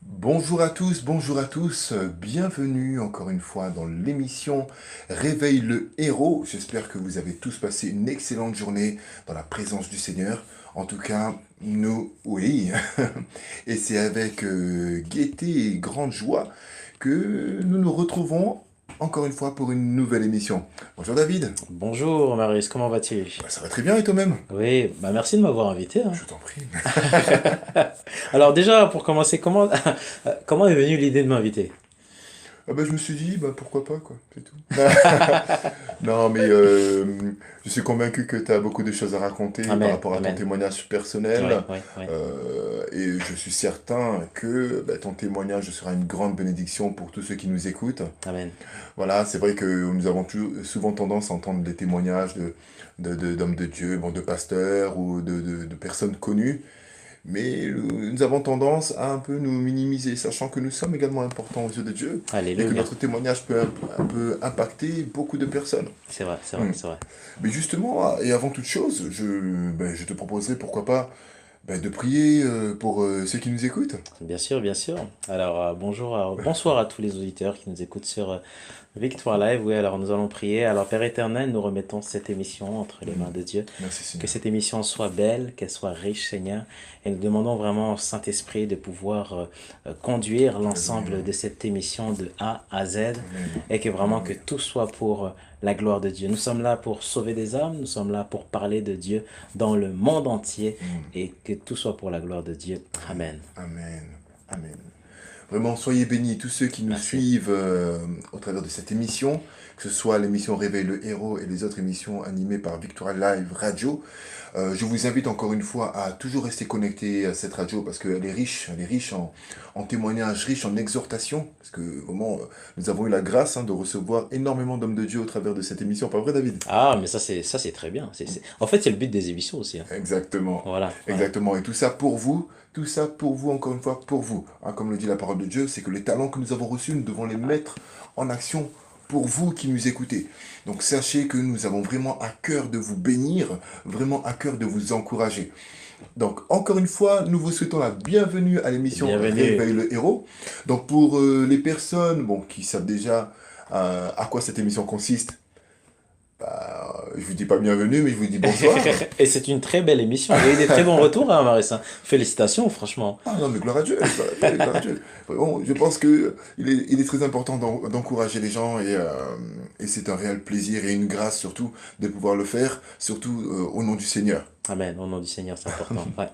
Bonjour à tous, bienvenue encore une fois dans l'émission Réveille le héros. J'espère que vous avez tous passé une excellente journée dans la présence du Seigneur. En tout cas, nous, oui. Et c'est avec gaieté et grande joie que nous nous retrouvons encore une fois pour une nouvelle émission. Bonjour David. Bonjour Marius, comment vas-tu? Bah, ça va très bien et toi-même? Oui, merci de m'avoir invité, hein. Je t'en prie. Alors déjà, pour commencer, comment est venue l'idée de m'inviter? Ah bah, je me suis dit, bah, pourquoi pas, quoi, c'est tout. Non, mais je suis convaincu que tu as beaucoup de choses à raconter par Amen, rapport à ton amen. témoignage Oui, personnel. oui, oui. Et je suis certain que bah, ton témoignage sera une grande bénédiction pour tous ceux qui nous écoutent. Amen. Voilà, c'est vrai que nous avons souvent tendance à entendre des témoignages d'hommes de Dieu, bon, de pasteurs ou de personnes connues. Mais nous avons tendance à un peu nous minimiser, sachant que nous sommes également importants aux yeux de Dieu et que Alléluia. notre témoignage peut un peu impacter beaucoup de personnes. C'est vrai, c'est vrai, Hmm. c'est vrai. Mais justement, et avant toute chose, je te proposerai pourquoi pas de prier pour ceux qui nous écoutent. Bien sûr, bien sûr. Alors, bonsoir à tous les auditeurs qui nous écoutent sur Victoire Live. Oui, alors nous allons prier. Alors, Père éternel, nous remettons cette émission entre les mains Hmm. de Dieu. Merci Que Seigneur. cette émission soit belle, qu'elle soit riche, Seigneur. Et nous demandons vraiment au Saint-Esprit de pouvoir conduire l'ensemble Alléluia. de cette émission de A à Z. Amen. Et que vraiment que Alléluia. tout soit pour la gloire de Dieu. Nous sommes là pour sauver des âmes, nous sommes là pour parler de Dieu dans le monde entier. Hmm. Et que tout soit pour la gloire de Dieu. Amen. Amen. Amen. Amen. Vraiment, soyez bénis tous ceux qui nous Merci. suivent au travers de cette émission, que ce soit l'émission Réveille le héros et les autres émissions animées par Victoria Live Radio. Je vous invite encore une fois à toujours rester connecté à cette radio parce elle est riche en témoignages, riche en exhortations. Parce que vraiment, nous avons eu la grâce de recevoir énormément d'hommes de Dieu au travers de cette émission. Pas vrai, David? Ah, mais ça c'est très bien. En fait, c'est le but des émissions aussi, hein. Exactement. Voilà, voilà. Exactement. Et tout ça pour vous, encore une fois, pour vous. Hein, comme le dit la parole de Dieu, c'est que les talents que nous avons reçus, nous devons les mettre en action pour vous qui nous écoutez. Donc sachez que nous avons vraiment à cœur de vous bénir, vraiment à cœur de vous encourager. Donc encore une fois, nous vous souhaitons la bienvenue à l'émission Bienvenue. Réveille le héros. Donc pour les personnes bon, qui savent déjà à quoi cette émission consiste, je vous dis pas bienvenue, mais je vous dis bonsoir. Et c'est une très belle émission. Il y a eu des très bons retours, hein, Maris, hein. Félicitations, franchement. Ah non, mais gloire à Dieu, gloire à Dieu, gloire à Dieu. Vraiment, je pense que il est très important d'encourager les gens et c'est un réel plaisir et une grâce surtout de pouvoir le faire, surtout au nom du Seigneur. Amen. Au nom du Seigneur, c'est important. Ouais.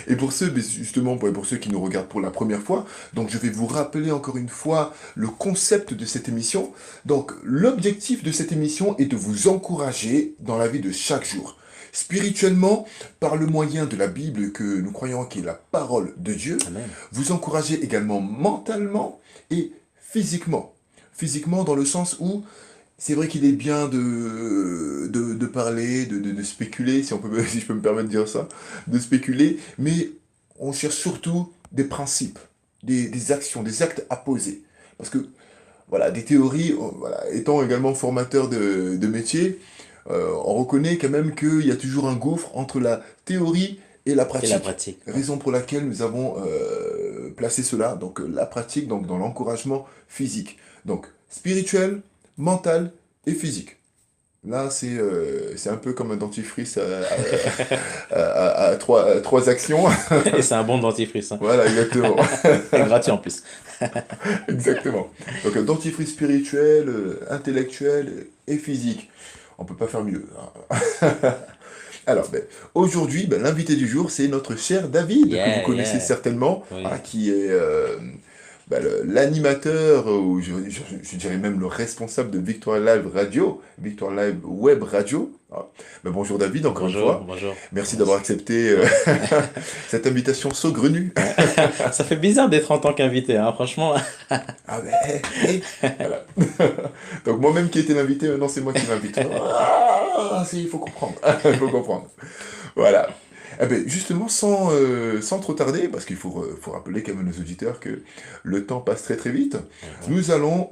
Et pour ceux, mais justement, pour ceux qui nous regardent pour la première fois, donc je vais vous rappeler encore une fois le concept de cette émission. Donc, l'objectif de cette émission est de vous encourager dans la vie de chaque jour. Spirituellement, par le moyen de la Bible que nous croyons qui est la parole de Dieu, Amen. vous encourager également mentalement et physiquement. Physiquement dans le sens où c'est vrai qu'il est bien de parler, de spéculer, si, on peut, si je peux me permettre de dire ça, de spéculer, mais on cherche surtout des principes, des actions, des actes à poser. Parce que, voilà, des théories, voilà, étant également formateur de métier, on reconnaît quand même qu'il y a toujours un gouffre entre la théorie et la Et la pratique. pratique. Ouais. Raison pour laquelle nous avons placé cela, donc la pratique, donc dans l'encouragement physique. Donc spirituel, mental et physique. Là, c'est un peu comme un dentifrice à trois actions. Et c'est un bon dentifrice, hein. Voilà, exactement. Et gratuit en plus. Exactement. Donc un dentifrice spirituel, intellectuel et physique. On peut pas faire mieux. Alors, aujourd'hui, l'invité du jour, c'est notre cher David, que vous Yeah, connaissez yeah. certainement, hein, Oui. qui est l'animateur, ou je dirais même le responsable de Victoire Live Radio, Victoire Live Web Radio. Ah. Bonjour David, encore une Bonjour, fois. bonjour. Merci Comment d'avoir accepté cette invitation saugrenue. Ouais. Ça fait bizarre d'être en tant qu'invité, hein, franchement. Ah voilà. Donc moi-même qui étais l'invité, maintenant c'est moi qui m'invite. Ah, il faut comprendre. Il faut comprendre. Voilà. Justement, sans trop tarder, parce qu'il faut rappeler quand même à nos auditeurs que le temps passe très très vite, Mhm. nous allons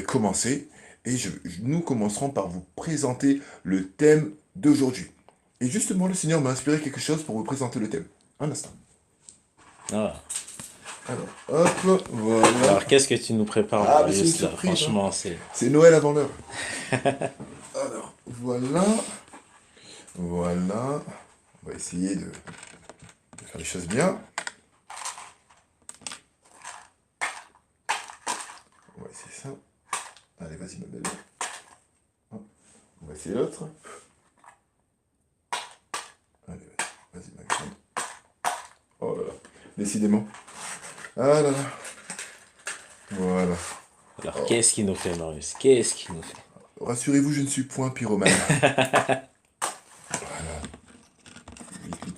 commencer et nous commencerons par vous présenter le thème d'aujourd'hui. Et justement, le Seigneur m'a inspiré quelque chose pour vous présenter le thème. Un instant. Ah. Alors, hop, voilà. Alors, qu'est-ce que tu nous prépares, Ah, mais c'est une Marius, là? surprise, hein. Franchement, c'est... C'est Noël avant l'heure. Alors, voilà. Voilà. On va essayer de faire les choses bien. On va essayer ça. Allez, vas-y, ma belle. Hop. On va essayer l'autre. Allez, vas-y, ma grande. Oh là là. Décidément. Ah là là. Voilà. Alors, Oh. qu'est-ce qu'il nous fait, Marius? Qu'est-ce qu'il nous fait? Rassurez-vous, je ne suis point pyromane. Voilà. Vite, vite, vite.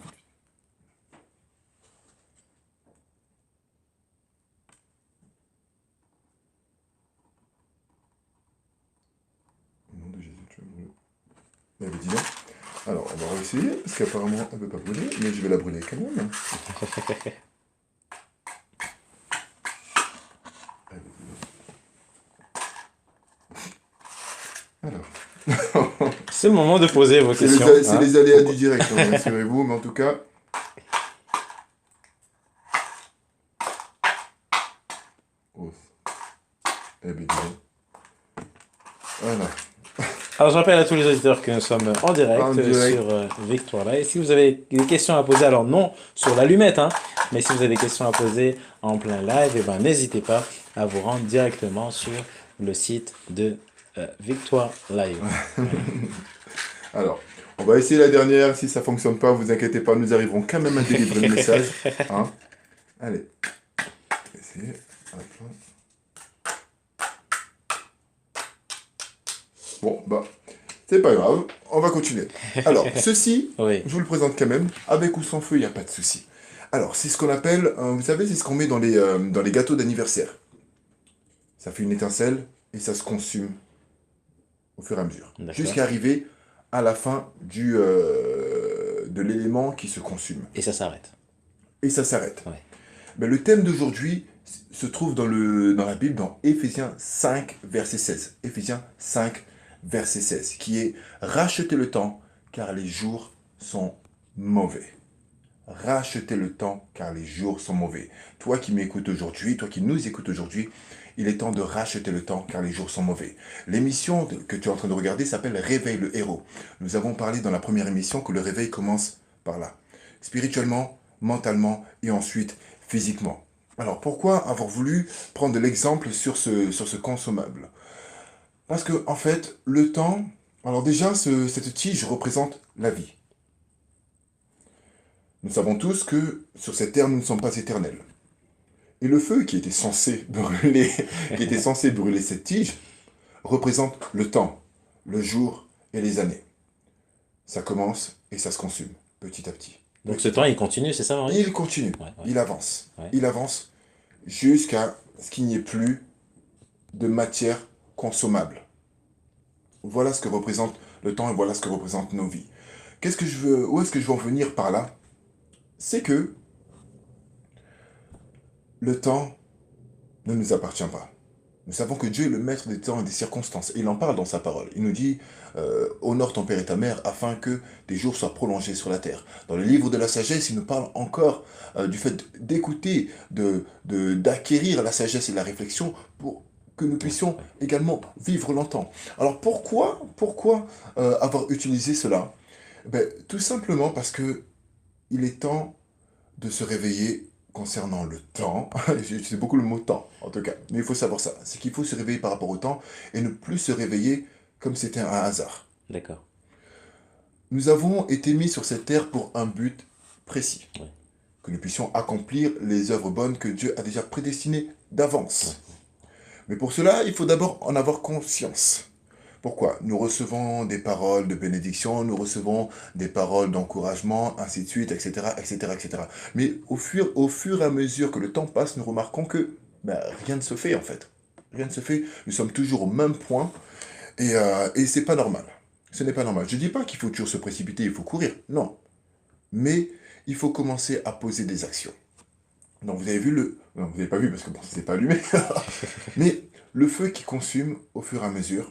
Au nom de Jésus, tu vas brûler. Elle avait dit non. Alors, on va essayer, parce qu'apparemment, elle ne veut pas brûler, mais je vais la brûler quand même. Alors. C'est le moment de poser vos C'est questions. les, c'est Hein? les aléas du direct, hein, rassurez-vous, mais en tout cas. Oh. Eh bien, dis donc. Voilà. Alors, je rappelle à tous les auditeurs que nous sommes en direct, En direct. sur Victoire Live. Et si vous avez des questions à poser, alors non sur l'allumette, hein, mais si vous avez des questions à poser en plein live, eh ben, n'hésitez pas à vous rendre directement sur le site de Victoire Live. Alors, on va essayer la dernière. Si ça ne fonctionne pas, vous inquiétez pas, nous arriverons quand même à délivrer le message. Hein. Allez. On va essayer. Hop là. Bon, bah, c'est pas grave. On va continuer. Alors, ceci, Oui, je vous le présente quand même. Avec ou sans feu, il n'y a pas de souci. Alors, c'est ce qu'on appelle, vous savez, c'est ce qu'on met dans les gâteaux d'anniversaire. Ça fait une étincelle et ça se consume au fur et à mesure. d'accord. Jusqu'à arriver à la fin de l'élément qui se consume. Et ça s'arrête. Et ça s'arrête. Ouais. Ben, le thème d'aujourd'hui se trouve dans la Bible, dans Éphésiens 5, verset 16. Éphésiens 5, verset 16, qui est « Rachetez le temps, car les jours sont mauvais. » Rachetez le temps, car les jours sont mauvais. Toi qui m'écoutes aujourd'hui, toi qui nous écoutes aujourd'hui, il est temps de racheter le temps, car les jours sont mauvais. L'émission que tu es en train de regarder s'appelle Réveille le héros. Nous avons parlé dans la première émission que le réveil commence par là. Spirituellement, mentalement et ensuite physiquement. Alors pourquoi avoir voulu prendre l'exemple sur ce consommable? Parce que en fait, le temps, alors déjà, cette tige représente la vie. Nous savons tous que sur cette terre, nous ne sommes pas éternels. Et le feu qui était censé brûler cette tige représente le temps, le jour et les années. Ça commence et ça se consume petit à petit. Donc ce temps, il continue, c'est ça, Marie? Il continue, Ouais, ouais. il avance, Ouais. il avance jusqu'à ce qu'il n'y ait plus de matière consommable. Voilà ce que représente le temps et voilà ce que représentent nos vies. Où est-ce que je veux en venir par là? C'est que le temps ne nous appartient pas. Nous savons que Dieu est le maître des temps et des circonstances. Et il en parle dans sa parole. Il nous dit honore ton père et ta mère afin que tes jours soient prolongés sur la terre. Dans le livre de la sagesse, il nous parle encore du fait d'écouter, d'acquérir la sagesse et la réflexion pour que nous puissions également vivre longtemps. Alors pourquoi avoir utilisé cela? Ben, tout simplement parce que il est temps de se réveiller concernant le temps. J'utilise beaucoup le mot temps, en tout cas. Mais il faut savoir ça. C'est qu'il faut se réveiller par rapport au temps et ne plus se réveiller comme c'était un hasard. D'accord. Nous avons été mis sur cette terre pour un but précis. Ouais. Que nous puissions accomplir les œuvres bonnes que Dieu a déjà prédestinées d'avance. Mais pour cela, il faut d'abord en avoir conscience. Pourquoi? Nous recevons des paroles de bénédiction, nous recevons des paroles d'encouragement, ainsi de suite, etc., etc., etc. Mais au fur et à mesure que le temps passe, nous remarquons que rien ne se fait en fait. Rien ne se fait, nous sommes toujours au même point et c'est pas normal. Ce n'est pas normal. Je ne dis pas qu'il faut toujours se précipiter, il faut courir, non. Mais il faut commencer à poser des actions. Donc vous avez vu Non, vous n'avez pas vu parce que bon, c'est pas allumé. Mais le feu qui consume au fur et à mesure.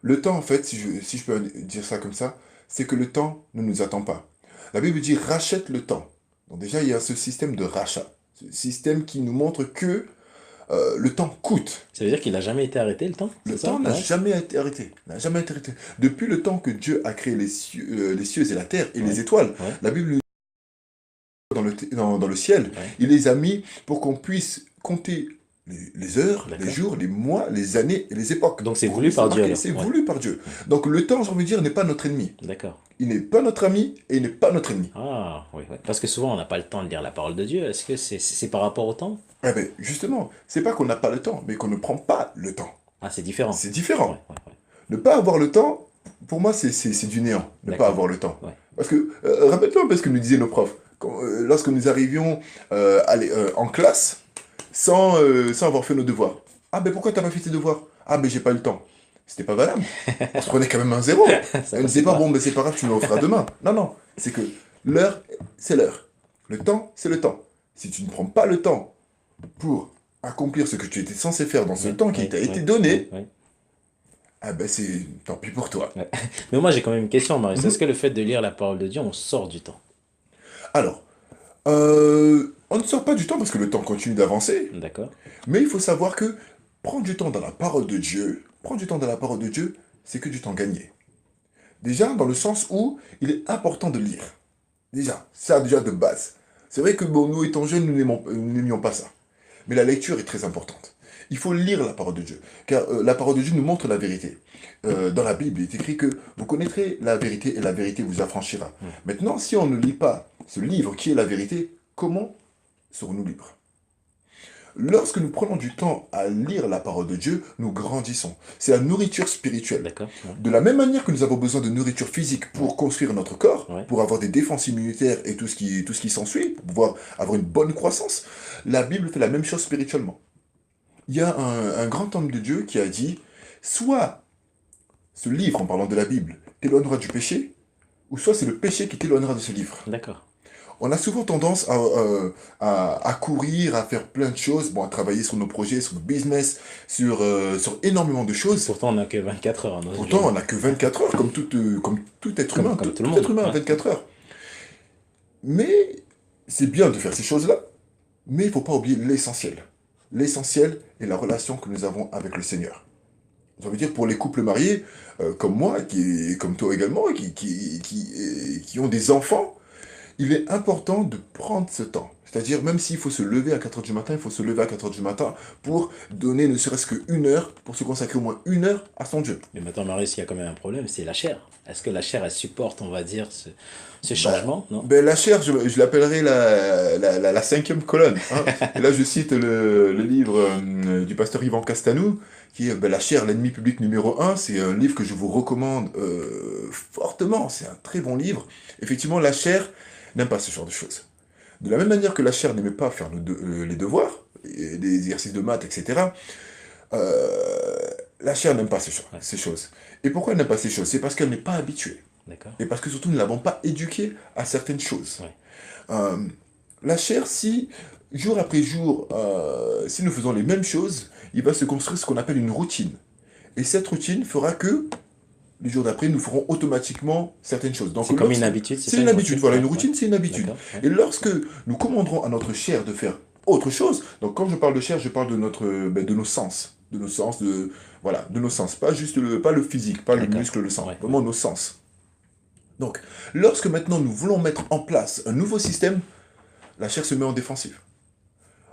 Le temps, en fait, si je peux dire ça comme ça, c'est que le temps ne nous attend pas. La Bible dit rachète le temps. Donc déjà, il y a ce système de rachat. Ce système qui nous montre que le temps coûte. Ça veut dire qu'il n'a jamais été arrêté, le temps? Le C'est ça? temps n'a Ouais. jamais été arrêté. N'a jamais été arrêté. Depuis le temps que Dieu a créé les cieux et la terre et les Ouais. étoiles, Ouais. la Bible nous dit dans le ciel, Ouais. il les a mis pour qu'on puisse compter les heures, les D'accord. jours, les mois, les années et les époques. Donc c'est Pour qu'on voulu puisse par Dieu marquer, alors. c'est Ouais. voulu par Dieu. Donc le temps, j'ai envie de dire, n'est pas notre ennemi. D'accord. Il n'est pas notre ami et il n'est pas notre ennemi. Ah, oui, oui. Parce que souvent on n'a pas le temps de lire la parole de Dieu. Est-ce que c'est par rapport au temps? Eh bien, justement, c'est pas qu'on n'a pas le temps, mais qu'on ne prend pas le temps. Ah, c'est différent. C'est Ouais, différent. ouais, ouais. Ne pas avoir le temps, pour moi, c'est du néant. Ne pas D'accord. avoir le temps. Ouais. Parce que, rappelle-toi un peu ce que nous disaient nos profs. Lorsque nous arrivions en classe, sans avoir fait nos devoirs. Ah, ben pourquoi t'as pas fait tes devoirs? Ah, ben j'ai pas eu le temps. C'était pas valable. On se prenait quand même un zéro. Ça On ne passait disait pas, pas. bon, ben c'est pas grave, tu me le feras demain. Non, non. C'est que l'heure, c'est l'heure. Le temps, c'est le temps. Si tu ne prends pas le temps pour accomplir ce que tu étais censé faire dans ce Ouais, temps qui ouais, t'a été ouais, donné, ouais, ouais. ah ben c'est tant pis pour toi. Ouais. Mais moi j'ai quand même une question, Marius. Est-ce Mhm. que le fait de lire la parole de Dieu, on sort du temps? Alors, on ne sort pas du temps parce que le temps continue d'avancer, D'accord? mais il faut savoir que prendre du temps dans la parole de Dieu, prendre du temps dans la parole de Dieu, c'est que du temps gagné. Déjà, dans le sens où il est important de lire. Déjà, ça déjà de base. C'est vrai que bon, nous étant jeunes, nous n'aimions pas ça. Mais la lecture est très importante. Il faut lire la parole de Dieu, car la parole de Dieu nous montre la vérité. Dans la Bible, il est écrit que vous connaîtrez la vérité et la vérité vous affranchira. Ouais. Maintenant, si on ne lit pas ce livre qui est la vérité, comment serons-nous libres? Lorsque nous prenons du temps à lire la parole de Dieu, nous grandissons. C'est la nourriture spirituelle. D'accord? Ouais. De la même manière que nous avons besoin de nourriture physique pour construire notre corps, Ouais. pour avoir des défenses immunitaires et tout ce qui s'ensuit, pour pouvoir avoir une bonne croissance, la Bible fait la même chose spirituellement. Il y a un grand homme de Dieu qui a dit, soit ce livre, en parlant de la Bible, t'éloignera du péché, ou soit c'est le péché qui t'éloignera de ce livre. D'accord. On a souvent tendance à courir, à faire plein de choses, bon, à travailler sur nos projets, sur nos business, sur énormément de choses. Pourtant on n'a que 24 heures à notre Pourtant, on journée. n'a que 24 heures, comme tout être humain. Comme tout le Tout monde. être humain a Ouais. 24 heures. Mais c'est bien de faire ces choses-là, mais il ne faut pas oublier l'essentiel. L'essentiel est la relation que nous avons avec le Seigneur. Ça veut dire pour les couples mariés, comme moi, comme toi également, qui ont des enfants, il est important de prendre ce temps. C'est-à-dire, même s'il faut se lever à 4 heures du matin, il faut se lever à 4 heures du matin pour donner ne serait-ce qu'une heure, pour se consacrer au moins une heure à son Dieu. Mais maintenant, Marius, il y a quand même un problème, c'est la chair. Est-ce que la chair, elle supporte, on va dire, ce Bah, changement, non? la chair, je l'appellerai la cinquième colonne. Hein. Et là, je cite le livre du pasteur Yvan Castanou, qui est La chair, l'ennemi public numéro un. C'est un livre que je vous recommande fortement. C'est un très bon livre. Effectivement, la chair n'aime pas ce genre de choses. De la même manière que la chair n'aimait pas faire les devoirs, et les exercices de maths, etc., euh, la chair n'aime pas Ouais. ces choses. Et pourquoi elle n'aime pas ces choses? C'est parce qu'elle n'est pas habituée. D'accord? Et parce que surtout, nous ne l'avons pas éduquée à certaines choses. Ouais. Euh, la chair, si jour après jour, si nous faisons les mêmes choses, il va se construire ce qu'on appelle une routine. Et cette routine fera que les jours d'après, nous ferons automatiquement certaines choses. Donc, C'est comme une habitude, c'est c'est ça une habitude. Voilà, une Ouais, routine, c'est une habitude. d'accord. Ouais. Et lorsque nous commanderons à notre chair de faire autre chose, donc quand je parle de chair, je parle de de nos sens, voilà, de nos sens, pas juste pas le physique, pas le D'accord. muscle, le sang, Ouais, vraiment nos sens. Donc, lorsque maintenant nous voulons mettre en place un nouveau système, la chair se met en défensive.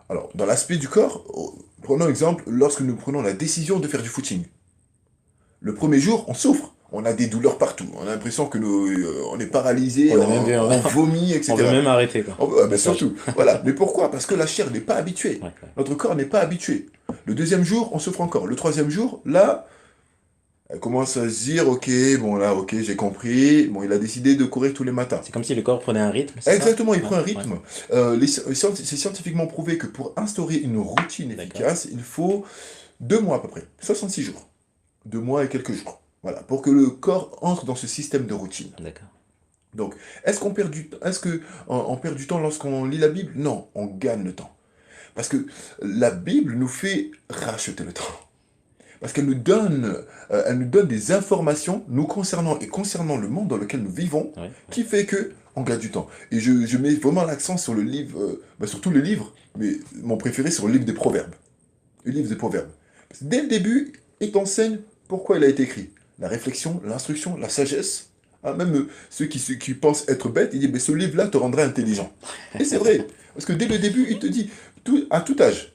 Alors, dans l'aspect du corps, prenons exemple, lorsque nous prenons la décision de faire du footing. Le premier jour, on souffre, on a des douleurs partout, on a l'impression que on est paralysé, On a même vu, on vomit, on veut etc. même arrêter, quoi. Ben surtout, voilà. Mais pourquoi? Parce que la chair n'est pas habituée. Ouais, ouais. Notre corps n'est pas habitué. Le deuxième jour, on souffre encore. Le troisième jour, là, elle commence à se dire, ok, bon là, ok, j'ai compris. Bon, il a décidé de courir tous les matins. C'est comme si le corps prenait un rythme, c'est ça? Exactement, il Ouais, prend un ouais. rythme. C'est scientifiquement prouvé que pour instaurer une routine D'accord. efficace, il faut 2 mois à peu près, 66 jours. 2 mois et quelques jours. Voilà, pour que le corps entre dans ce système de routine. D'accord. Donc, est-ce qu'on perd on perd du temps lorsqu'on lit la Bible? Non, on gagne le temps. Parce que la Bible nous fait racheter le temps. Parce elle nous donne des informations nous concernant et concernant le monde dans lequel nous vivons, Ouais, ouais. qui fait que on gagne du temps. Et je mets vraiment l'accent sur le livre, sur tous les livres, mais mon préféré sur le livre des Proverbes. Le livre des Proverbes. Parce que dès le début, il t'enseigne pourquoi il a été écrit. La réflexion, l'instruction, la sagesse. Ah, même ceux qui pensent être bêtes, il dit, mais ce livre-là te rendra intelligent. Et c'est vrai, parce que dès le début, il te dit, à tout âge,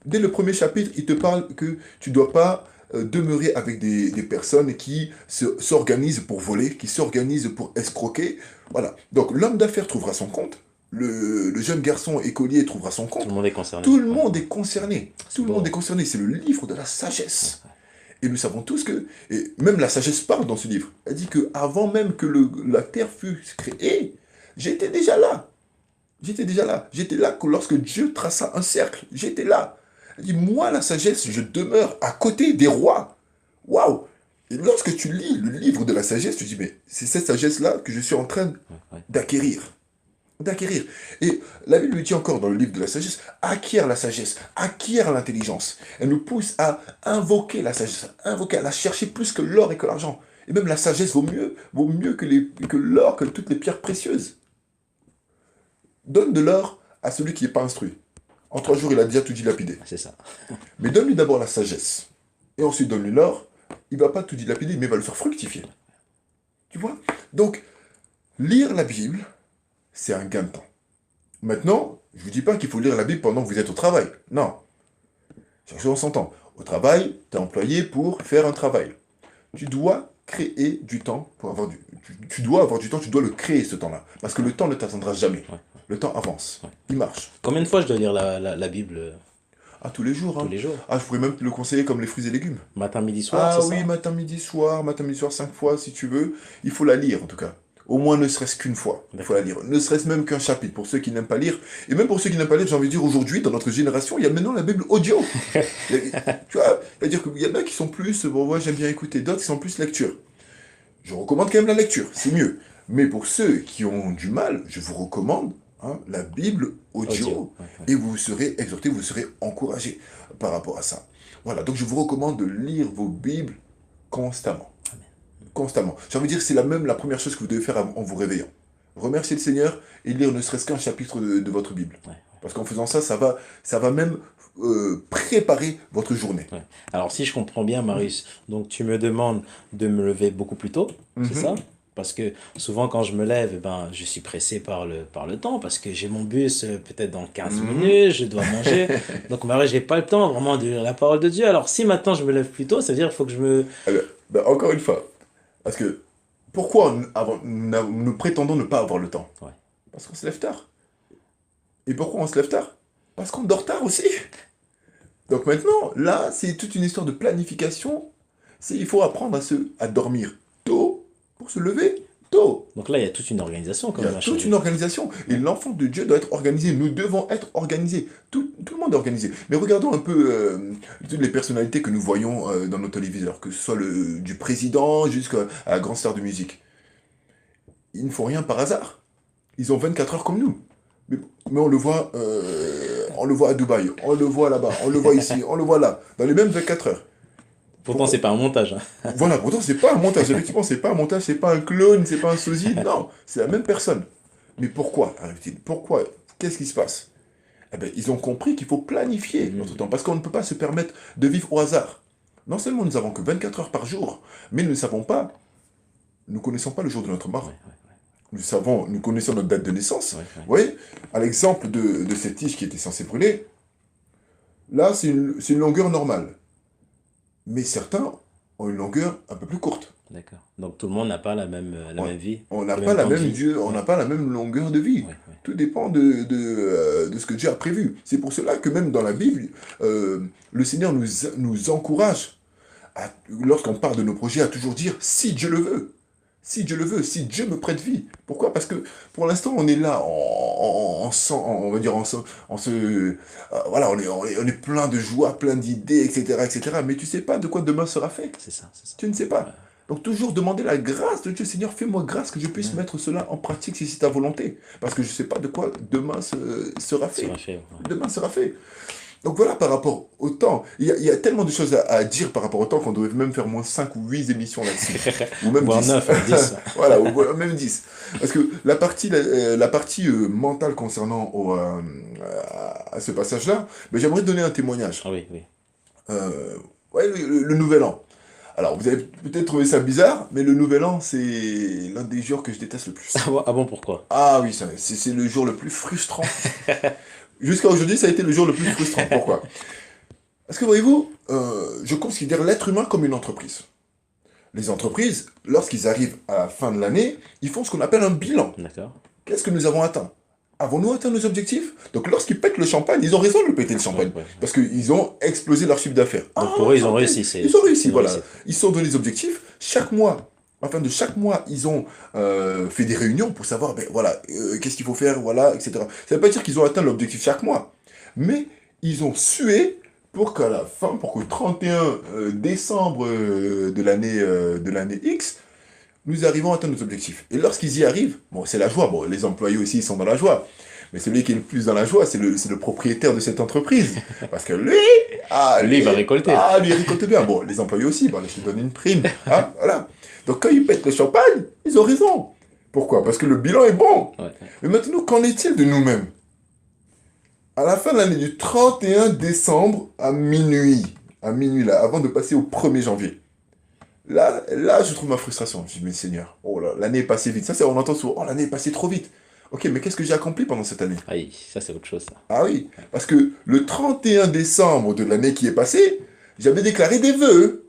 dès le premier chapitre, il te parle que tu ne dois pas demeurer avec des personnes qui s'organisent pour voler, qui s'organisent pour escroquer. Voilà. Donc l'homme d'affaires trouvera son compte, le jeune garçon écolier trouvera son Tout compte. le monde est concerné. Tout le monde est concerné. C'est Tout le monde est beau. concerné. C'est le livre de la sagesse. Et nous savons tous que, et même la sagesse parle dans ce livre. Elle dit que avant même que la terre fût créée, j'étais déjà là. J'étais déjà là. J'étais là lorsque Dieu traça un cercle. J'étais là. Elle dit, moi, la sagesse, je demeure à côté des rois. Waouh! Et lorsque tu lis le livre de la sagesse, tu dis, mais c'est cette sagesse-là que je suis en train Ouais. d'acquérir. D'acquérir. Et la Bible dit encore dans le livre de la sagesse, acquiert la sagesse, acquiert l'intelligence. Elle nous pousse à invoquer la sagesse, à la chercher plus que l'or et que l'argent. Et même la sagesse vaut mieux que l'or, que toutes les pierres précieuses. Donne de l'or à celui qui n'est pas instruit. En 3 jours, il a déjà tout dilapidé. C'est ça. Mais donne-lui d'abord la sagesse. Et ensuite, donne-lui l'or. Il ne va pas tout dilapider, mais il va le faire fructifier. Tu vois? Donc, lire la Bible, c'est un gain de temps. Maintenant, je ne vous dis pas qu'il faut lire la Bible pendant que vous êtes au travail. Non. Chaque chose en son temps. Au travail, tu es employé pour faire un travail. Tu dois créer du temps pour avoir tu dois avoir du temps, tu dois le créer ce temps-là. Parce que le temps ne t'attendra jamais. Ouais. Le temps avance. Ouais. Il marche. Combien de fois je dois lire la Bible Ah, tous les jours, tous hein. les jours? Ah, je pourrais même te le conseiller comme les fruits et légumes. Matin, midi, soir, Ah c'est oui, ça? matin, midi, soir, 5 fois si tu veux. Il faut la lire en tout cas. Au moins ne serait-ce qu'une fois. Il faut la lire. Ne serait-ce même qu'un chapitre pour ceux qui n'aiment pas lire. Et même pour ceux qui n'aiment pas lire, j'ai envie de dire aujourd'hui, dans notre génération, il y a maintenant la Bible audio. Tu vois, c'est-à-dire qu'il y en a qui sont plus, bon, moi j'aime bien écouter, d'autres qui sont plus lecture. Je recommande quand même la lecture, c'est mieux. Mais pour ceux qui ont du mal, je vous recommande la Bible audio. Audio. Ouais. Et vous serez exhortés, vous serez encouragés par rapport à ça. Voilà, donc je vous recommande de lire vos Bibles constamment. Constamment. J'ai envie de dire que c'est la première chose que vous devez faire en vous réveillant. Remercier le Seigneur et lire ne serait-ce qu'un chapitre de votre Bible. Ouais. Parce qu'en faisant ça, ça va même préparer votre journée. Ouais. Alors, si je comprends bien, Marius, donc tu me demandes de me lever beaucoup plus tôt, c'est ça? Parce que souvent, quand je me lève, eh ben, je suis pressé par le temps, parce que j'ai mon bus peut-être dans 15 minutes, je dois manger. Donc, Marius, j'ai pas le temps vraiment de lire la parole de Dieu. Alors, si maintenant je me lève plus tôt, ça veut dire qu'il faut que je me... Encore une fois, parce que pourquoi nous prétendons ne pas avoir le temps? Ouais. Parce qu'on se lève tard. Et pourquoi on se lève tard? Parce qu'on dort tard aussi. Donc maintenant, là, c'est toute une histoire de planification. Il faut apprendre à dormir tôt pour se lever tôt. Donc là, il y a toute une organisation quand Il y même a à toute changer. une organisation. Et l'enfant de Dieu doit être organisé. Nous devons être organisés. Tout le monde est organisé. Mais regardons un peu toutes les personnalités que nous voyons dans nos téléviseurs, que ce soit du président jusqu'à la grande star de musique. Ils ne font rien par hasard. Ils ont 24 heures comme nous. Mais on le voit à Dubaï, on le voit là-bas, on le voit ici, on le voit là, dans les mêmes 24 heures. Pourtant, c'est pas un montage. Hein. Voilà, pourtant c'est pas un montage, effectivement, c'est pas un montage, c'est pas un clone, c'est pas un sosie, non, c'est la même personne. Mais pourquoi arrive-t-il? Pourquoi? Qu'est-ce qui se passe? Eh bien, ils ont compris qu'il faut planifier notre temps, parce qu'on ne peut pas se permettre de vivre au hasard. Non seulement nous n'avons que 24 heures par jour, mais nous ne connaissons pas le jour de notre mort. Nous connaissons notre date de naissance. Vous voyez, à l'exemple de cette tige qui était censée brûler, là, c'est une longueur normale. Mais certains ont une longueur un peu plus courte. D'accord. Donc tout le monde n'a pas la même vie. On n'a pas la même on n'a pas la même longueur de vie. Tout dépend de ce que Dieu a prévu. C'est pour cela que même dans la Bible, le Seigneur nous encourage, lorsqu'on parle de nos projets, à toujours dire « si Dieu le veut ». Si Dieu le veut, si Dieu me prête vie. Pourquoi? Parce que pour l'instant, on est là, voilà, on est plein de joie, plein d'idées, etc., etc. Mais tu ne sais pas de quoi demain sera fait. C'est ça. Tu ne sais pas. Donc toujours demander la grâce de Dieu. Seigneur, fais-moi grâce que je puisse mettre cela en pratique si c'est ta volonté. Parce que je ne sais pas de quoi demain sera fait. Demain sera fait. Donc voilà par rapport au temps. Il y a tellement de choses à dire par rapport au temps qu'on devrait même faire moins 5 ou 8 émissions là-dessus. Ou même Voire 10. 9, 10. Voilà, ou même 10. Parce que la partie mentale concernant à ce passage-là, ben, j'aimerais donner un témoignage. Ah oui, oui. Euh, ouais, le Nouvel An. Alors, vous avez peut-être trouvé ça bizarre, mais le Nouvel An, c'est l'un des jours que je déteste le plus. Ah bon, pourquoi? Ah oui, c'est le jour le plus frustrant. Jusqu'à aujourd'hui, ça a été le jour le plus frustrant. Pourquoi? Parce que voyez-vous, je considère l'être humain comme une entreprise. Les entreprises, lorsqu'ils arrivent à la fin de l'année, ils font ce qu'on appelle un bilan. D'accord. Qu'est-ce que nous avons atteint? Avons-nous atteint nos objectifs? Donc lorsqu'ils pètent le champagne, ils ont raison de le péter le Ouais, champagne. ouais. Parce qu'ils ont explosé leur chiffre d'affaires. Donc Ah, pour eux, ils ont santé. réussi. Ils ont réussi, C'est une voilà. réussite. Ils se sont donné des objectifs. Chaque mois, enfin de chaque mois, ils ont fait des réunions pour savoir, ben voilà, qu'est-ce qu'il faut faire, voilà, etc. Ça ne veut pas dire qu'ils ont atteint l'objectif chaque mois. Mais ils ont sué pour qu'à la fin, pour qu'au 31 décembre de l'année X, nous arrivons à atteindre nos objectifs. Et lorsqu'ils y arrivent, bon, c'est la joie. Bon, les employés aussi, ils sont dans la joie. Mais celui qui est le plus dans la joie, c'est le propriétaire de cette entreprise. Parce que lui, Lui, il va récolter. lui, il récolte bien. Bon, les employés aussi, bon, je lui donne une prime. Hein, voilà. Donc quand ils pètent le champagne, ils ont raison. Pourquoi? Parce que le bilan est bon. Ouais. Mais maintenant, qu'en est-il de nous-mêmes? À la fin de l'année du 31 décembre à minuit là, avant de passer au 1er janvier, là, je trouve ma frustration. Je dis, mais Seigneur, oh là, l'année est passée vite. Ça, on entend souvent, oh, l'année est passée trop vite. Ok, mais qu'est-ce que j'ai accompli pendant cette année? Aïe, ça c'est autre chose, ça. Ah oui, parce que le 31 décembre de l'année qui est passée, j'avais déclaré des vœux.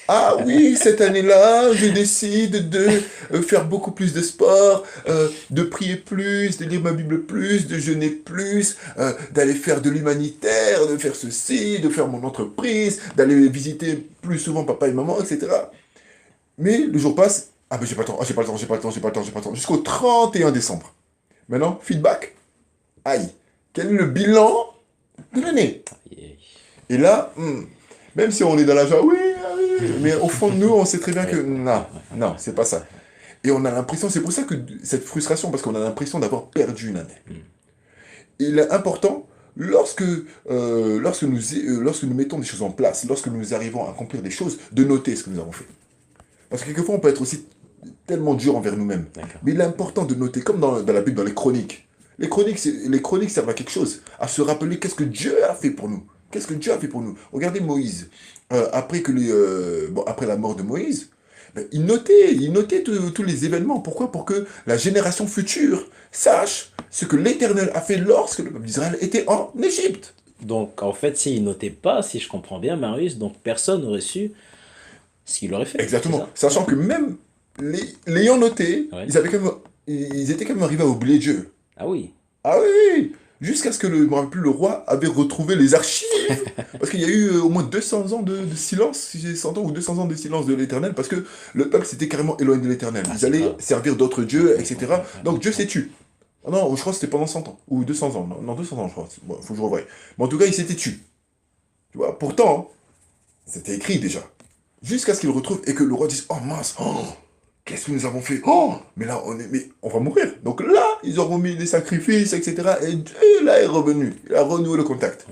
Ah oui, cette année-là, je décide de faire beaucoup plus de sport, de prier plus, de lire ma Bible plus, de jeûner plus, d'aller faire de l'humanitaire, de faire ceci, de faire mon entreprise, d'aller visiter plus souvent papa et maman, etc. Mais le jour passe, ah ben j'ai pas le temps, ah, j'ai pas le temps, j'ai pas le temps, j'ai pas le temps, j'ai pas le temps, jusqu'au 31 décembre. Maintenant, feedback, aïe, quel est le bilan de l'année? Aïe, aïe. Et là, même si on est dans la joie, oui, ah oui, mais au fond de nous, on sait très bien que Ouais, non, ouais, non, c'est pas ça. Et on a l'impression, c'est pour ça que cette frustration, parce qu'on a l'impression d'avoir perdu une année. Mm. Il est important, lorsque nous mettons des choses en place, lorsque nous arrivons à accomplir des choses, de noter ce que nous avons fait. Parce que quelquefois, on peut être aussi tellement dur envers nous-mêmes. D'accord. Mais il est important de noter, comme dans la Bible, dans les chroniques. Les chroniques servent à quelque chose, à se rappeler qu'est-ce que Dieu a fait pour nous. Qu'est-ce que Dieu a fait pour nous? Regardez Moïse. Après la mort de Moïse, ben, il notait tous les événements. Pourquoi? Pour que la génération future sache ce que l'Éternel a fait lorsque le peuple d'Israël était en Égypte. Donc en fait, s'il notait pas, si je comprends bien, Marius, donc personne n'aurait su ce qu'il aurait fait. C'est Exactement. ça? Sachant que même l'ayant noté, Ouais. ils étaient quand même arrivés à oublier Dieu. Ah oui. Ah oui, oui. Jusqu'à ce que je me rappelle plus, le roi avait retrouvé les archives. Parce qu'il y a eu au moins 200 ans de silence, si j'ai 100 ans, ou 200 ans de silence de l'Éternel, parce que le peuple s'était carrément éloigné de l'Éternel. Ah, Ils c'est allaient grave. servir d'autres dieux, etc. Ouais. Donc Dieu s'est tu. Ah non, je crois que c'était pendant 100 ans, ou 200 ans. Non, 200 ans, je crois. Bon, faut que je revoie. Mais en tout cas, il s'était tu. Tu vois, pourtant, c'était écrit déjà. Jusqu'à ce qu'il retrouve et que le roi dise, oh mince, oh, qu'est-ce que nous avons fait? Oh, mais là, on va mourir. Donc là, ils auront mis des sacrifices, etc. Et Dieu, là, est revenu. Il a renoué le contact.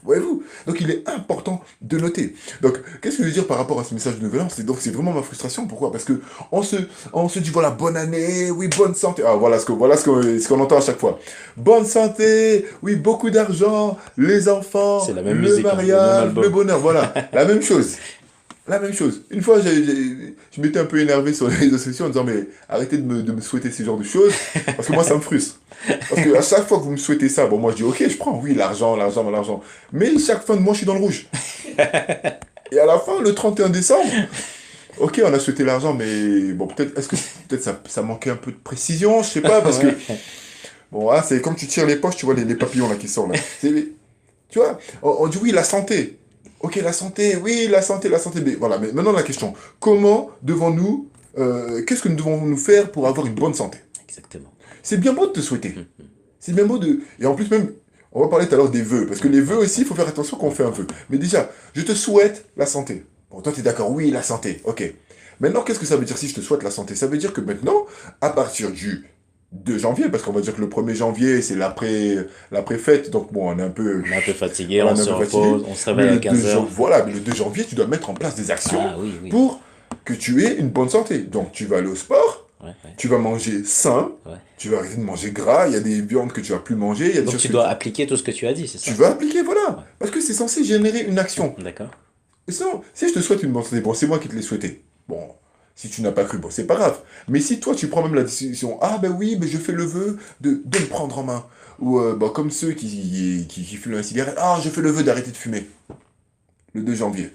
Voyez-vous? Donc il est important de noter. Donc, qu'est-ce que je veux dire par rapport à ce message de Nouvel An? C'est vraiment ma frustration. Pourquoi? Parce que on se dit, voilà, bonne année, oui, bonne santé. Ah, voilà ce qu'on entend à chaque fois. Bonne santé, oui, beaucoup d'argent, les enfants, C'est la même le musique, hein, le même mariage, album. le bonheur. Voilà, la même chose. La même chose. Une fois, je m'étais un peu énervé sur les réseaux sociaux en disant, mais arrêtez de me souhaiter ce genre de choses, parce que moi, ça me frustre. Parce que à chaque fois que vous me souhaitez ça, bon, moi, je dis, ok, je prends, oui, l'argent, l'argent, l'argent. Mais chaque fin de mois, je suis dans le rouge. Et à la fin, le 31 décembre, ok, on a souhaité l'argent, mais bon, peut-être ça manquait un peu de précision, je sais pas, parce que, Ouais. bon, hein, c'est comme tu tires les poches, tu vois les papillons là qui sortent là. Tu vois, on dit oui, la santé. Ok, la santé, oui, la santé, la santé. Mais voilà, mais maintenant la question, qu'est-ce que nous devons nous faire pour avoir une bonne santé? Exactement. C'est bien beau de te souhaiter. C'est bien beau de... Et en plus même, on va parler tout à l'heure des vœux, parce que les vœux aussi, il faut faire attention quand on fait un vœu. Mais déjà, je te souhaite la santé. Bon, toi, tu es d'accord, oui, la santé, ok. Maintenant, qu'est-ce que ça veut dire si je te souhaite la santé? Ça veut dire que maintenant, à partir du 2 janvier, parce qu'on va dire que le 1er janvier, c'est l'après-fête, donc bon, on est un peu, On est un peu fatigué, voilà, on on est un se peu fatigué. repose, on se Mais réveille à 15 heures. voilà, mais le 2 janvier, tu dois mettre en place des actions Ah oui, oui. pour que tu aies une bonne santé. Donc, tu vas aller au sport, Ouais, ouais, tu vas manger sain, ouais. tu vas arrêter de manger gras, il y a des viandes que tu vas plus manger, il y a des Donc choses tu que dois appliquer tout ce que tu as dit, c'est tu ça? vas appliquer, voilà. Ouais. Parce que c'est censé générer une action. D'accord. Et sinon, si je te souhaite une bonne santé, bon, c'est moi qui te l'ai souhaité. Bon, si tu n'as pas cru, bon, c'est pas grave. Mais si toi, tu prends même la décision, ah ben oui, mais je fais le vœu de me prendre en main. Ou bah, comme ceux qui fument la cigarette, ah, je fais le vœu d'arrêter de fumer. Le 2 janvier.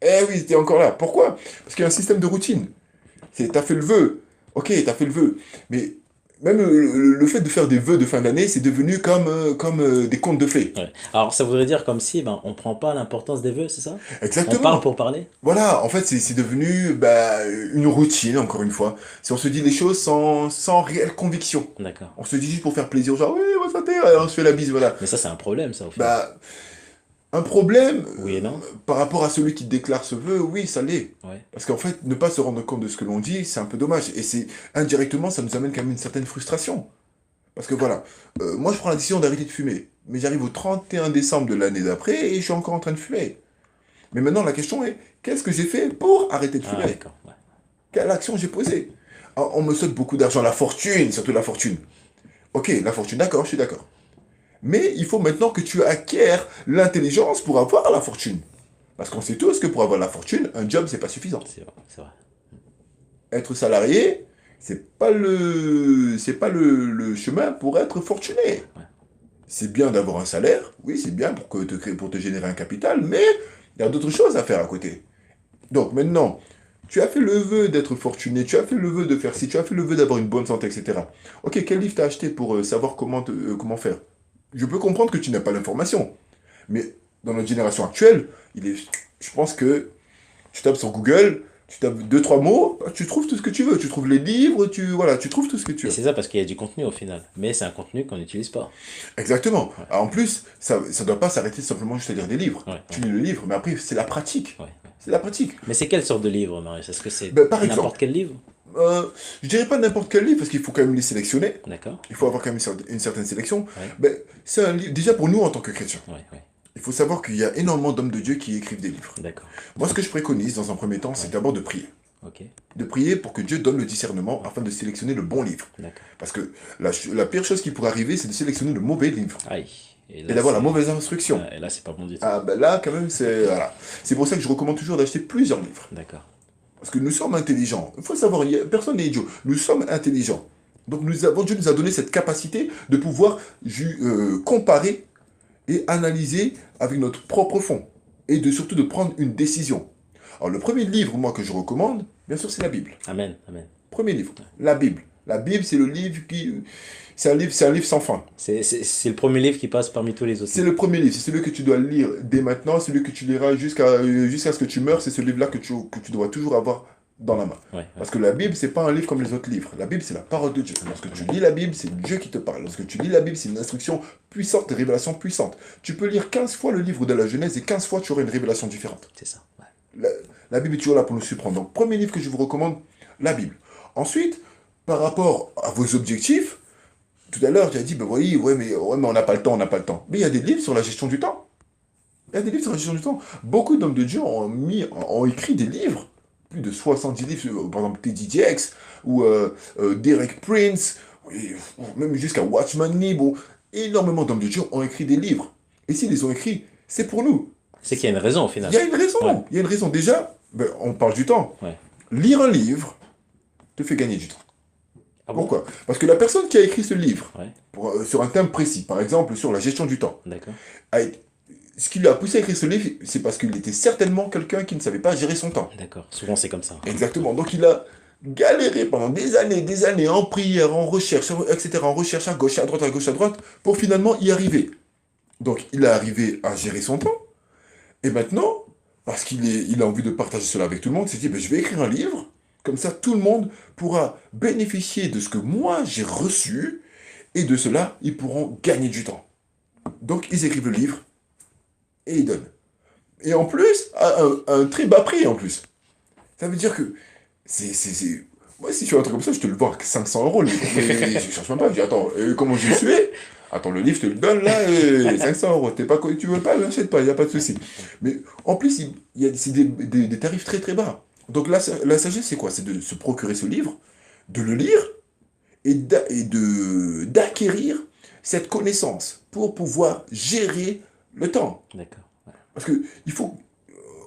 Eh oui, t'es encore là. Pourquoi? Parce qu'il y a un système de routine. T'as fait le vœu. Ok, t'as fait le vœu. Mais même le fait de faire des vœux de fin d'année, c'est devenu comme des contes de fées. Ouais. Alors ça voudrait dire comme si ben, on prend pas l'importance des vœux, c'est ça? On parle Exactement. pour parler? Voilà, en fait, c'est devenu bah, une routine, encore une fois. Si on se dit les choses sans réelle conviction. D'accord. On se dit juste pour faire plaisir, genre, oui, bonne santé, ouais, on se fait la bise, voilà. Mais ça, c'est un problème, ça, au final. Bah, un problème Oui et non? par rapport à celui qui déclare ce vœu, oui, ça l'est. Ouais. Parce qu'en fait, ne pas se rendre compte de ce que l'on dit, c'est un peu dommage. Et c'est indirectement, ça nous amène quand même une certaine frustration. Parce que voilà, moi je prends la décision d'arrêter de fumer. Mais j'arrive au 31 décembre de l'année d'après et je suis encore en train de fumer. Mais maintenant, la question est, qu'est-ce que j'ai fait pour arrêter de Ah, fumer? d'accord. Ouais. Quelle action j'ai posée? Ah, on me souhaite beaucoup d'argent, la fortune, surtout la fortune. Ok, la fortune, d'accord, je suis d'accord. Mais il faut maintenant que tu acquières l'intelligence pour avoir la fortune. Parce qu'on sait tous que pour avoir la fortune, un job, c'est pas suffisant. C'est vrai, c'est vrai. Être salarié, c'est pas le chemin pour être fortuné. Ouais. C'est bien d'avoir un salaire, oui, c'est bien pour te générer un capital, mais il y a d'autres choses à faire à côté. Donc maintenant, tu as fait le vœu d'être fortuné, tu as fait le vœu de faire ci, tu as fait le vœu d'avoir une bonne santé, etc. Ok, quel livre t'as acheté pour savoir comment faire? Je peux comprendre que tu n'as pas l'information, mais dans notre génération actuelle, je pense que tu tapes sur Google, tu tapes deux, trois mots, tu trouves tout ce que tu veux. Tu trouves les livres, voilà, tu trouves tout ce que tu Et veux. c'est ça parce qu'il y a du contenu au final. Mais c'est un contenu qu'on n'utilise pas. Exactement. Ouais, En plus, ça ne doit pas s'arrêter simplement juste à lire des livres. ouais, Tu ouais, lis le livre, mais après, c'est la pratique. ouais, ouais. C'est la pratique. Mais c'est quelle sorte de livre, Marius? Est-ce que c'est Ben, par n'importe exemple, quel livre? je dirais pas n'importe quel livre, parce qu'il faut quand même les sélectionner. D'accord. Il faut avoir quand même une certaine sélection. Ouais, Ben, c'est un livre, déjà pour nous en tant que chrétiens, ouais, ouais. il faut savoir qu'il y a énormément d'hommes de Dieu qui écrivent des livres. D'accord. Moi, ce que je préconise dans un premier temps, c'est Ouais, d'abord de prier. ok. De prier pour que Dieu donne le discernement Ouais, afin de sélectionner le bon livre. d'accord. Parce que la pire chose qui pourrait arriver, c'est de sélectionner le mauvais livre Aïe. Et et là, d'avoir la c'est mauvaise instruction. et là, c'est pas bon du tout. Ah ben là, quand même, c'est voilà. C'est pour ça que je recommande toujours d'acheter plusieurs livres. D'accord. Parce que nous sommes intelligents. Il faut savoir, personne n'est idiot. Nous sommes intelligents. Donc Dieu nous a donné cette capacité de pouvoir comparer et analyser avec notre propre fond. Et surtout de prendre une décision. Alors le premier livre, moi, que je recommande, bien sûr, c'est la Bible. Amen. Amen. Premier livre, la Bible. La Bible, c'est le livre qui... c'est un livre sans fin. C'est le premier livre qui passe parmi tous les autres C'est livres. le premier livre, c'est celui que tu dois lire dès maintenant, celui que tu liras jusqu'à ce que tu meurs, c'est ce livre-là que tu dois toujours avoir dans la main. Ouais, ouais. Parce que la Bible, c'est pas un livre comme les autres livres. La Bible, c'est la parole de Dieu. Lorsque tu lis la Bible, c'est Dieu qui te parle. Lorsque tu lis la Bible, c'est une instruction puissante, des révélations puissantes. Tu peux lire 15 fois le livre de la Genèse et 15 fois tu auras une révélation différente. C'est ça. Ouais. La, la Bible est toujours là pour nous surprendre. Donc, premier livre que je vous recommande, la Bible. Ensuite, par rapport à vos objectifs, tout à l'heure, tu as dit, ben oui, ouais, mais on n'a pas le temps, on n'a pas le temps. Mais il y a des livres sur la gestion du temps. Il y a des livres sur la gestion du temps. Beaucoup d'hommes de Dieu ont écrit des livres. Plus de 70 livres, par exemple Teddy Jakes ou Derek Prince, ou même jusqu'à Watchman Nee. Bon, énormément d'hommes de Dieu ont écrit des livres. Et s'ils les ont écrits, c'est pour nous. C'est qu'il y a une raison au Il final. y a une raison. Ouais. Il y a une raison. Déjà, ben, on parle du temps. Ouais. Lire un livre te fait gagner du temps. Ah bon? Pourquoi? Parce que la personne qui a écrit ce livre, Ouais. sur un thème précis, par exemple sur la gestion du temps, D'accord. ce qui lui a poussé à écrire ce livre, c'est parce qu'il était certainement quelqu'un qui ne savait pas gérer son temps. D'accord. Souvent, c'est comme ça. Exactement. Donc il a galéré pendant des années en prière, en recherche, etc., en recherche à gauche, à droite, pour finalement y arriver. Donc il est arrivé à gérer son temps. Et maintenant, parce il a envie de partager cela avec tout le monde, il s'est dit, ben, je vais écrire un livre. Comme ça, tout le monde pourra bénéficier de ce que moi j'ai reçu. Et de cela, ils pourront gagner du temps. Donc ils écrivent le livre et ils donnent. Et en plus, à un très bas prix en plus. Ça veut dire que c'est Moi, si je fais un truc comme ça, je te le vends à 500 euros le livre. Mais je cherche même pas. Je dis, attends, comment je suis? Attends, le livre, je te le donne là, 500 euros. T'es pas, tu veux pas, l'achète pas, il n'y a pas de souci. Mais en plus, il y a c'est des tarifs très très bas. Donc la sagesse, c'est quoi? C'est de se procurer ce livre, de le lire d'acquérir cette connaissance pour pouvoir gérer le temps. D'accord. Parce que il faut.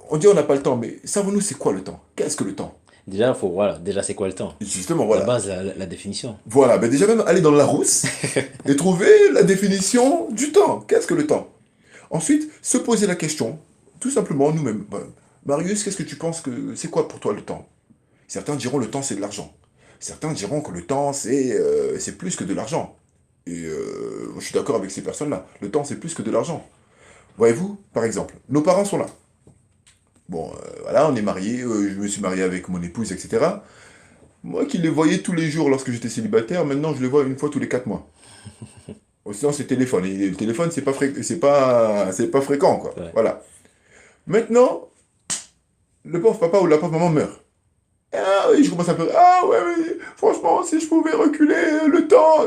On dit on n'a pas le temps, mais savons-nous c'est quoi le temps? Qu'est-ce que le temps? Déjà, voilà, déjà, c'est quoi le temps? Justement, La voilà. base, la définition. Voilà, ben déjà même aller dans le Larousse et trouver la définition du temps. Qu'est-ce que le temps? Ensuite, se poser la question, tout simplement nous-mêmes. Ben, Marius, qu'est-ce que tu penses que c'est quoi pour toi le temps? Certains diront le temps c'est de l'argent. Certains diront que le temps c'est plus que de l'argent. Et je suis d'accord avec ces personnes-là. Le temps c'est plus que de l'argent. Voyez-vous, par exemple, nos parents sont là. Bon, voilà, on est mariés, je me suis marié avec mon épouse, etc. Moi qui les voyais tous les jours lorsque j'étais célibataire, maintenant je les vois une fois tous les 4 mois. Sinon c'est téléphone. Et le téléphone, c'est pas fréquent, quoi. Ouais. Voilà. Maintenant, le pauvre papa ou la pauvre maman meurt. Ah oui, je commence à pleurer. Ah ouais, mais franchement, si je pouvais reculer le temps.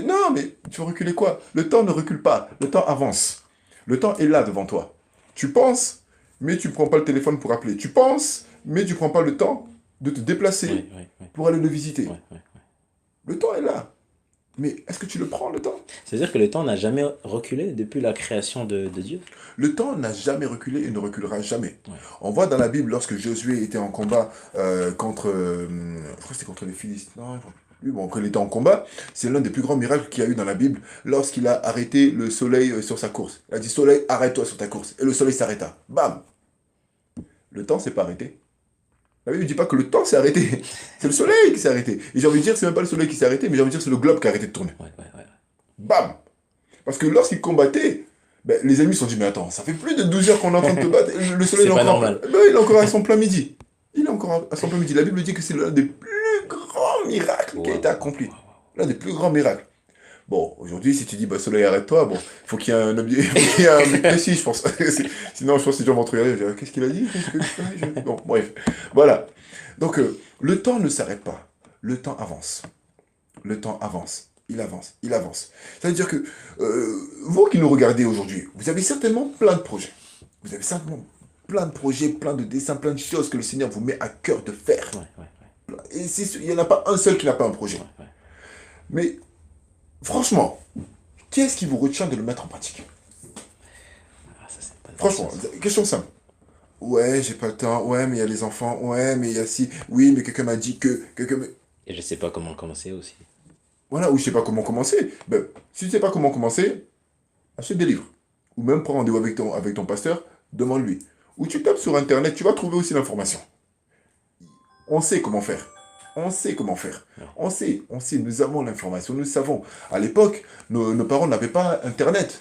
Non, mais tu veux reculer quoi? Le temps ne recule pas. Le temps avance. Le temps est là devant toi. Tu penses, mais tu ne prends pas le téléphone pour appeler. Tu penses, mais tu ne prends pas le temps de te déplacer Oui, oui, oui. pour aller le visiter. Ouais, ouais. Le temps est là. Mais est-ce que tu le prends, le temps? C'est-à-dire que le temps n'a jamais reculé depuis la création de Dieu. Le temps n'a jamais reculé et ne reculera jamais. Ouais. On voit dans la Bible, lorsque Josué était en combat contre... je crois que c'était contre les Philistins. Non, lui, bon, quand il était en combat, c'est l'un des plus grands miracles qu'il y a eu dans la Bible lorsqu'il a arrêté le soleil sur sa course. Il a dit, soleil, arrête-toi sur ta course. Et le soleil s'arrêta. Bam! Le temps s'est pas arrêté. La Bible ne dit pas que le temps s'est arrêté. C'est le soleil qui s'est arrêté. Et j'ai envie de dire, c'est même pas le soleil qui s'est arrêté, mais j'ai envie de dire, c'est le globe qui a arrêté de tourner. Ouais, ouais, ouais. Bam! Parce que lorsqu'il combattait, ben, les ennemis se sont dit, mais attends, ça fait plus de 12 heures qu'on est en train de te battre, et le soleil C'est il est pas encore, normal. ben, il est encore à son plein midi. Il est encore à son plein midi. La Bible dit que c'est l'un des plus grands miracles qui a été Waouh. accompli. L'un des plus grands miracles. Bon, aujourd'hui, si tu dis, bah, soleil, arrête-toi, bon, il faut qu'il y ait un objet, il y ait un but précis, je pense. Sinon, je pense que les gens vont te regarder, qu'est-ce qu'il a dit? Bon, bref. Voilà. Donc, le temps ne s'arrête pas. Le temps avance. Le temps avance. Il avance, il avance. Ça veut dire que vous qui nous regardez aujourd'hui, vous avez certainement plein de projets. Vous avez certainement plein de projets, plein de dessins, plein de choses que le Seigneur vous met à cœur de faire. Ouais, ouais, Et il n'y en a pas un seul qui n'a pas un projet. ouais, ouais. Mais franchement, qu'est-ce qui vous retient de le mettre en pratique? Ah, ça, c'est pas Franchement, ça. question simple. Ouais, j'ai pas le temps. Ouais, mais il y a les enfants. Ouais, mais il y a si. Oui, mais quelqu'un m'a dit que. Et je sais pas comment commencer aussi. Voilà, ou je sais pas comment commencer. Ben, si tu sais pas comment commencer, achète des livres. Ou même prends rendez-vous avec ton pasteur, demande-lui. Ou tu tapes sur Internet, tu vas trouver aussi l'information. On sait comment faire. On sait comment faire. Ouais. On sait, nous avons l'information, nous savons. À l'époque, nos parents n'avaient pas Internet.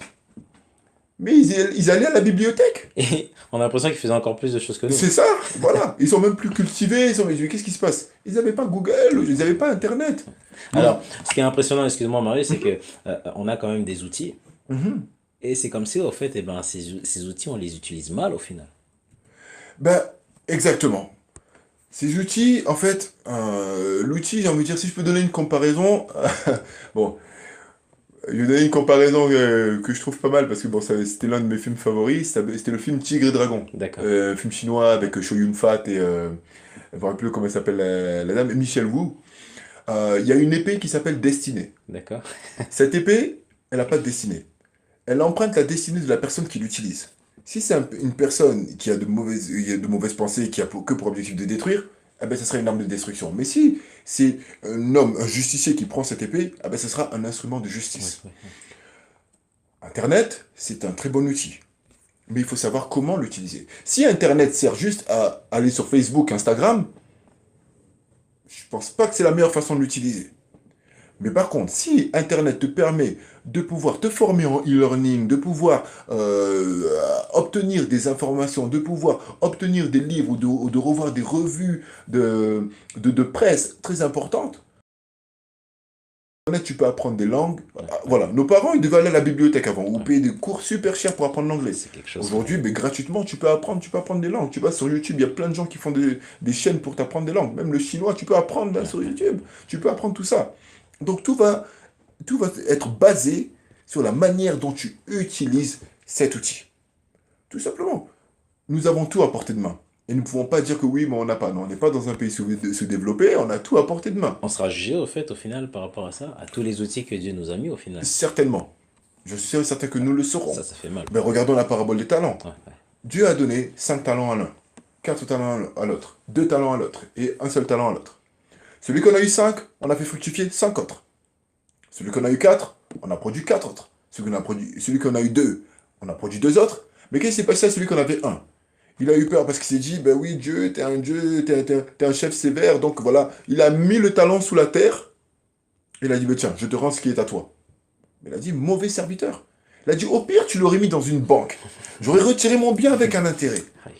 Mais ils allaient à la bibliothèque. Et on a l'impression qu'ils faisaient encore plus de choses que nous. C'est ça, voilà. Ils sont même plus cultivés. Mais qu'est-ce qui se passe? Ils n'avaient pas Google, ils n'avaient pas Internet. Donc, Alors, ce qui est impressionnant, excuse-moi Marie, c'est que on a quand même des outils. mhm. Et c'est comme si, au fait, eh ben, ces outils, on les utilise mal au final. Ben, exactement. Ces outils, en fait, l'outil, j'ai envie de dire, si je peux donner une comparaison, bon, je vais donner une comparaison que je trouve pas mal parce que bon, c'était l'un de mes films favoris, c'était le film Tigre et Dragon, D'accord, film chinois avec Chow Yun-fat et je ne me rappelle plus comment elle s'appelle la dame, Michelle Wu. Il y a une épée qui s'appelle Destinée. d'accord. Cette épée, elle n'a pas de destinée. Elle emprunte la destinée de la personne qui l'utilise. Si c'est une personne qui a de mauvaises pensées, qui a que pour objectif de détruire, eh ben, ce sera une arme de destruction. Mais si c'est un homme, un justicier qui prend cette épée, eh ben, ce sera un instrument de Ouais, justice. ouais. Internet, c'est un très bon outil. Mais il faut savoir comment l'utiliser. Si Internet sert juste à aller sur Facebook, Instagram, je pense pas que c'est la meilleure façon de l'utiliser. Mais par contre, si Internet te permet de pouvoir te former en e-learning, de pouvoir obtenir des informations, de pouvoir obtenir des livres ou de revoir des revues de presse très importantes, tu peux apprendre des langues. Voilà, nos parents, ils devaient aller à la bibliothèque avant, ou Ouais. payer des cours super chers pour apprendre l'anglais. C'est quelque chose. Aujourd'hui, mais gratuitement, tu peux apprendre des langues. Tu vois, sur YouTube, il y a plein de gens qui font des chaînes pour t'apprendre des langues. Même le chinois, tu peux apprendre là, Ouais. sur YouTube. Tu peux apprendre tout ça. Donc tout va être basé sur la manière dont tu utilises cet outil. Tout simplement. Nous avons tout à portée de main. Et nous ne pouvons pas dire que oui, mais on n'a pas. Non, on n'est pas dans un pays sous-développé, on a tout à portée de main. On sera jugé au fait, au final, par rapport à ça, à tous les outils que Dieu nous a mis au final. Certainement. Je suis certain que nous le saurons. Ça fait mal. Mais regardons la parabole des talents. Ouais, ouais. Dieu a donné 5 talents à l'un, 4 talents à l'autre, 2 talents à l'autre et un seul talent à l'autre. Celui qu'on a eu 5, on a fait fructifier 5 autres. Celui qu'on a eu 4, on a produit 4 autres. Celui qu'on a eu 2, on a produit 2 autres. Mais qu'est-ce qui s'est passé à celui qu'on avait un? Il a eu peur parce qu'il s'est dit, ben oui, Dieu, t'es un chef sévère, donc voilà. Il a mis le talent sous la terre. Il a dit, ben tiens, je te rends ce qui est à toi. Mais il a dit, mauvais serviteur. Il a dit, au pire, tu l'aurais mis dans une banque. J'aurais retiré mon bien avec un intérêt. Aïe.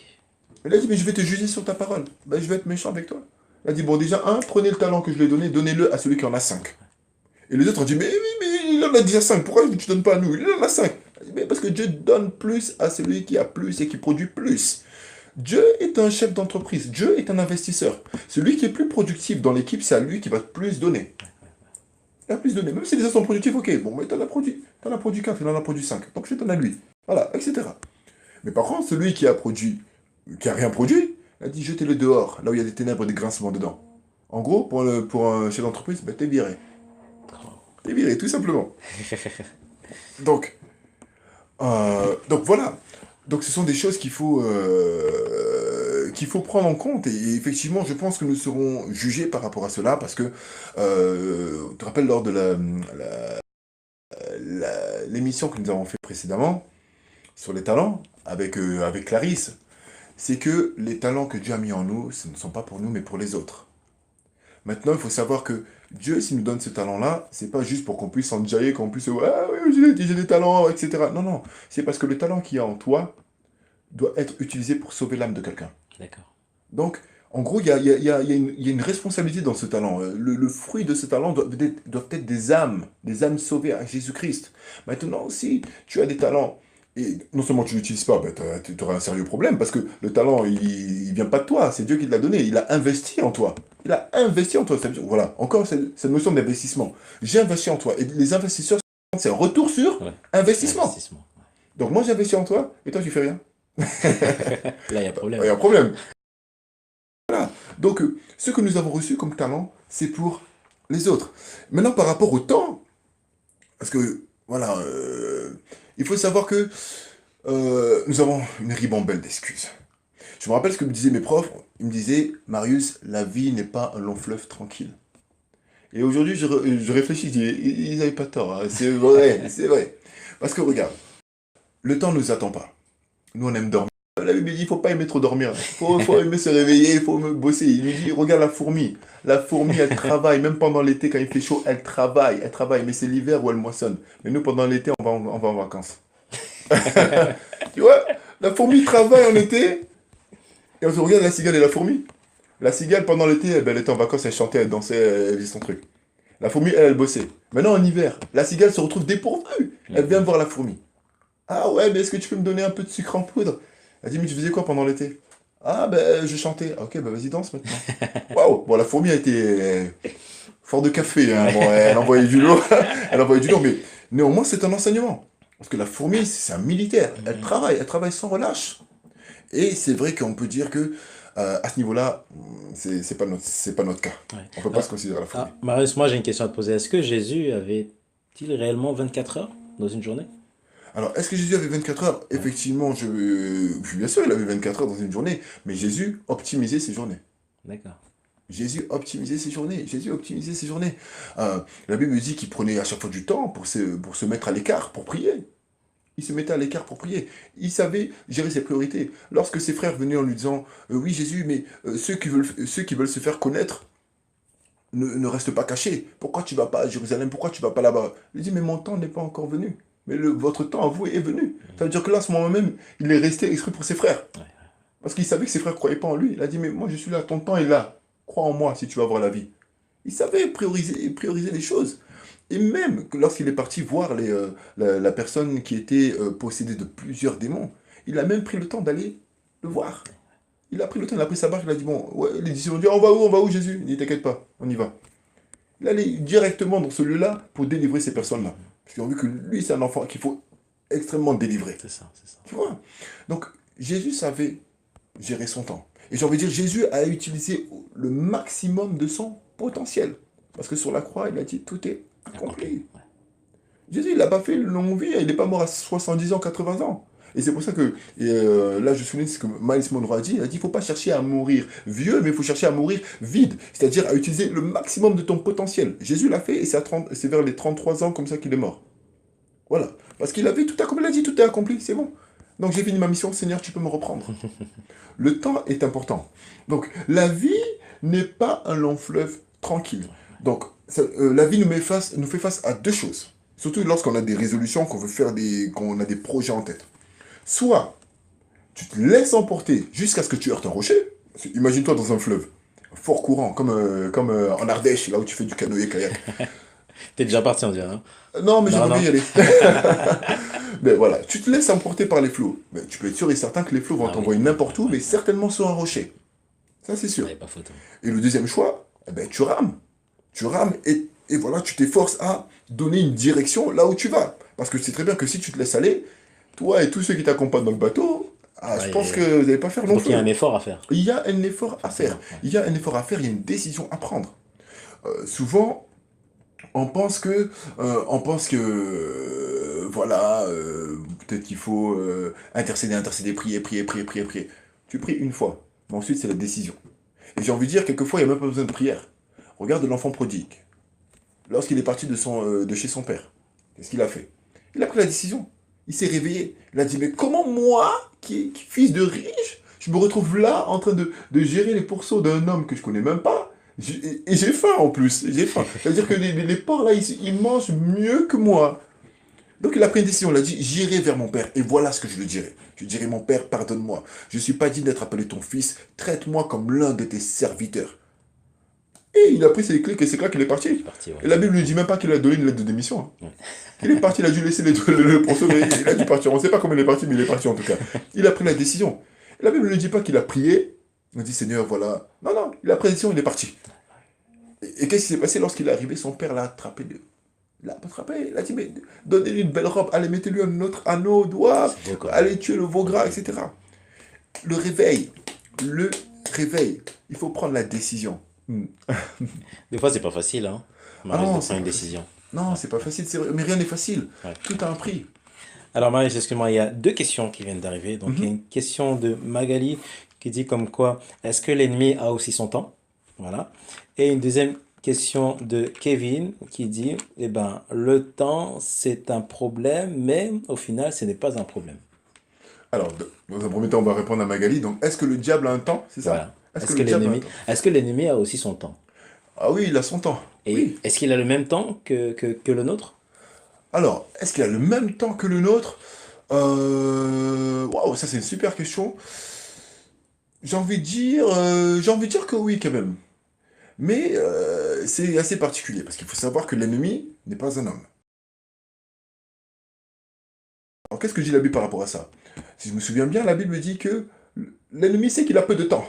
Il a dit, mais je vais te juger sur ta parole. Ben, je vais être méchant avec toi. Il a dit, bon, déjà, prenez le talent que je lui ai donné, donnez-le à celui qui en a 5. Et les autres ont dit, mais oui, mais il en a déjà 5. Pourquoi tu ne donnes pas à nous? Il en a 5. Il a dit, mais parce que Dieu donne plus à celui qui a plus et qui produit plus. Dieu est un chef d'entreprise. Dieu est un investisseur. Celui qui est plus productif dans l'équipe, c'est à lui qui va plus donner. Il a plus donné. Même si les autres sont productifs, ok, bon, mais t'en as produit 4, il en a produit 5. Donc je donne à lui. Voilà, etc. Mais par contre, celui qui a rien produit, il a dit jetez-le dehors, là où il y a des ténèbres et des grincements dedans. En gros, pour un chef d'entreprise, ben, t'es viré. T'es viré, tout simplement. Donc, donc voilà. Donc ce sont des choses qu'il faut prendre en compte. Et effectivement, je pense que nous serons jugés par rapport à cela, parce que, tu te rappelles lors de l'émission que nous avons fait précédemment, sur les talents, avec Clarisse, c'est que les talents que Dieu a mis en nous, ce ne sont pas pour nous, mais pour les autres. Maintenant, il faut savoir que Dieu, s'il nous donne ce talent-là, c'est pas juste pour qu'on puisse s'enjailler, qu'on puisse, ah oui, j'ai des talents, etc. Non, non, c'est parce que le talent qu'il y a en toi doit être utilisé pour sauver l'âme de quelqu'un. D'accord. Donc, en gros, il y a une responsabilité dans ce talent. Le fruit de ce talent doivent être des âmes sauvées à Jésus-Christ. Maintenant, si tu as des talents, et non seulement tu ne l'utilises pas, ben, tu auras un sérieux problème, parce que le talent, il vient pas de toi, c'est Dieu qui te l'a donné, il a investi en toi. Il a investi en toi. Ça veut dire, voilà, encore cette notion d'investissement. J'ai investi en toi. Et les investisseurs, c'est un retour sur Ouais. investissement. Investissement. Donc moi, j'ai investi en toi, et toi, tu fais rien. Là, il y a Il problème. y a un problème. Donc, ce que nous avons reçu comme talent, c'est pour les autres. Maintenant, par rapport au temps, parce que, voilà, il faut savoir que nous avons une ribambelle d'excuses. Je me rappelle ce que me disaient mes profs. Ils me disaient, Marius, la vie n'est pas un long fleuve tranquille. Et aujourd'hui, je réfléchis, je dis, ils n'avaient pas tort. Hein. C'est vrai, c'est vrai. Parce que regarde, le temps ne nous attend pas. Nous, on aime dormir. La Bible dit, il ne faut pas aimer trop dormir. Faut aimer se réveiller, il faut bosser. Il lui dit, regarde la fourmi. La fourmi, elle travaille. Même pendant l'été, quand il fait chaud, elle travaille. Elle travaille. Mais c'est l'hiver où elle moissonne. Mais nous, pendant l'été, on va en vacances. Tu vois, la fourmi travaille en été. Et on se regarde la cigale et la fourmi. La cigale, pendant l'été, elle était en vacances, elle chantait, elle dansait, elle faisait son truc. La fourmi, elle bossait. Maintenant, en hiver, la cigale se retrouve dépourvue. Elle vient voir la fourmi. Ah ouais, mais est-ce que tu peux me donner un peu de sucre en poudre? Elle dit, mais tu faisais quoi pendant l'été? Ah ben, je chantais. Ah, ok, bah vas-y, danse maintenant. Waouh! Bon, la fourmi a été fort de café, hein. Bon, elle envoyait du lourd. Elle envoyait du lourd, mais néanmoins, c'est un enseignement. Parce que la fourmi, c'est un militaire. Elle travaille sans relâche. Et c'est vrai qu'on peut dire que à ce niveau-là, c'est pas notre cas. Ouais. On peut pas se considérer la fourmi. Marius, moi j'ai une question à te poser. Est-ce que Jésus avait-il réellement 24 heures dans une journée? Alors, est-ce que Jésus avait 24 heures? Ouais. Effectivement, je suis bien sûr, il avait 24 heures dans une journée, mais Jésus optimisait ses journées. D'accord. Jésus optimisait ses journées. Jésus optimisait ses journées. La Bible dit qu'il prenait à chaque fois du temps pour se mettre à l'écart, pour prier. Il se mettait à l'écart pour prier. Il savait gérer ses priorités. Lorsque ses frères venaient en lui disant oui, Jésus, mais ceux qui veulent se faire connaître ne restent pas cachés. Pourquoi tu vas pas à Jérusalem? Pourquoi tu vas pas là-bas? Il dit mais mon temps n'est pas encore venu. Mais votre temps à vous est venu. Ça veut dire que là, à ce moment même, il est resté exprès pour ses frères. Ouais. Parce qu'il savait que ses frères ne croyaient pas en lui. Il a dit mais moi je suis là, ton temps est là. Crois en moi si tu vas avoir la vie. Il savait prioriser les choses. Et même que lorsqu'il est parti voir la personne qui était possédée de plusieurs démons, il a même pris le temps d'aller le voir. Il a pris le temps, il a pris sa barque, il a dit, bon, ouais, les disciples ont dit, on va où Jésus? Il dit, t'inquiète pas, on y va. Il allait directement dans ce lieu-là pour délivrer ces personnes-là. Parce qu'ils ont vu que lui, c'est un enfant qu'il faut extrêmement délivrer. C'est ça, c'est ça. Tu vois? Donc, Jésus savait gérer son temps. Et j'ai envie de dire, Jésus a utilisé le maximum de son potentiel. Parce que sur la croix, il a dit, tout est accompli. Ouais. Jésus, il n'a pas fait une longue vie, il n'est pas mort à 70 ans, 80 ans. Et c'est pour ça que, là je souligne ce que Miles Monroe a dit, il a dit, il ne faut pas chercher à mourir vieux, mais il faut chercher à mourir vide, c'est-à-dire à utiliser le maximum de ton potentiel. Jésus l'a fait et c'est vers les 33 ans comme ça qu'il est mort. Voilà. Parce qu'il avait tout accompli, il a dit, tout est accompli, c'est bon. Donc j'ai fini ma mission, Seigneur, tu peux me reprendre. Le temps est important. Donc la vie n'est pas un long fleuve tranquille. Donc la vie nous fait face à deux choses. Surtout lorsqu'on a des résolutions, qu'on veut faire qu'on a des projets en tête. Soit tu te laisses emporter jusqu'à ce que tu heurtes un rocher. Imagine-toi dans un fleuve, fort courant, comme en Ardèche, là où tu fais du canoë-kayak. T'es déjà parti, on dirait, hein? Non, mais Non, j'aimerais non. bien y aller. Mais voilà, tu te laisses emporter par les flots. Mais tu peux être sûr et certain que les flots vont Ah t'envoyer oui. n'importe où, mais certainement sur un rocher. Ça, c'est sûr. Ouais, pas photo. Et le deuxième choix, eh ben, tu rames. Tu rames et voilà, tu t'efforces à donner une direction là où tu vas. Parce que tu sais très bien que si tu te laisses aller, toi et tous ceux qui t'accompagnent dans le bateau, je Ouais, pense que vous n'allez pas faire long donc il y a feu. un effort à faire. Il y a un effort à faire. Forcément. Ouais. Il y a un effort à faire, il y a une décision à prendre. Souvent, on pense que voilà, peut-être qu'il faut intercéder, prier. Tu pries une fois, mais ensuite c'est la décision. Et j'ai envie de dire, quelquefois, il n'y a même pas besoin de prière. Regarde l'enfant prodigue. Lorsqu'il est parti de chez son père, qu'est-ce qu'il a fait? Il a pris la décision. Il s'est réveillé. Il a dit, mais comment moi, qui fils de riche, je me retrouve là en train de gérer les pourceaux d'un homme que je connais même pas? Et j'ai faim en plus. J'ai faim. C'est-à-dire que les porcs là, ils mangent mieux que moi. Donc il a pris une décision, il a dit, j'irai vers mon père, et voilà ce que je lui dirai. Je dirai, mon père, pardonne-moi. Je ne suis pas digne d'être appelé ton fils, traite-moi comme l'un de tes serviteurs. Et il a pris ses clics et c'est là qu'il est parti. C'est parti, ouais. Et la Bible ne dit même pas qu'il a donné une lettre de démission. Hein. Ouais. Il est parti, il a dû laisser le pourceau, mais il a dû partir. On ne sait pas comment il est parti, mais il est parti en tout cas. Il a pris la décision. Et la Bible ne dit pas qu'il a prié. Il a dit, Seigneur, voilà. Non, il a pris la décision, il est parti. Et qu'est-ce qui s'est passé lorsqu'il est arrivé? Son père l'a attrapé. Il l'a attrapé, il a dit, mais donnez-lui une belle robe, allez, mettez-lui un autre anneau au doigt, C'est beau, quoi. allez tuer le veau gras, etc. Le réveil, le réveil, il faut prendre la décision. Des fois, c'est pas facile, hein. Ah Marie, non, de c'est prendre une pas décision. Non, c'est pas facile, c'est vrai, mais rien n'est facile. Ouais. Tout a un prix. Alors, Marie, excuse-moi, il y a deux questions qui viennent d'arriver. Donc, il y a une question de Magali qui dit comme quoi, est-ce que l'ennemi a aussi son temps? Voilà. Et une deuxième question de Kevin qui dit, eh ben, le temps, c'est un problème, mais au final, ce n'est pas un problème. Alors, dans un premier temps, on va répondre à Magali. Donc, est-ce que le diable a un temps? C'est ça? Voilà. Est-ce que le diable a un temps? Est-ce que l'ennemi a aussi son temps? Ah oui, il a son temps. Et Oui. est-ce qu'il a le même temps que le nôtre? Alors, est-ce qu'il a le même temps que le nôtre? Waouh, ça c'est une super question. J'ai envie de dire que oui quand même. Mais c'est assez particulier parce qu'il faut savoir que l'ennemi n'est pas un homme. Alors qu'est-ce que dit la Bible par rapport à ça? Si je me souviens bien, la Bible dit que l'ennemi sait qu'il a peu de temps.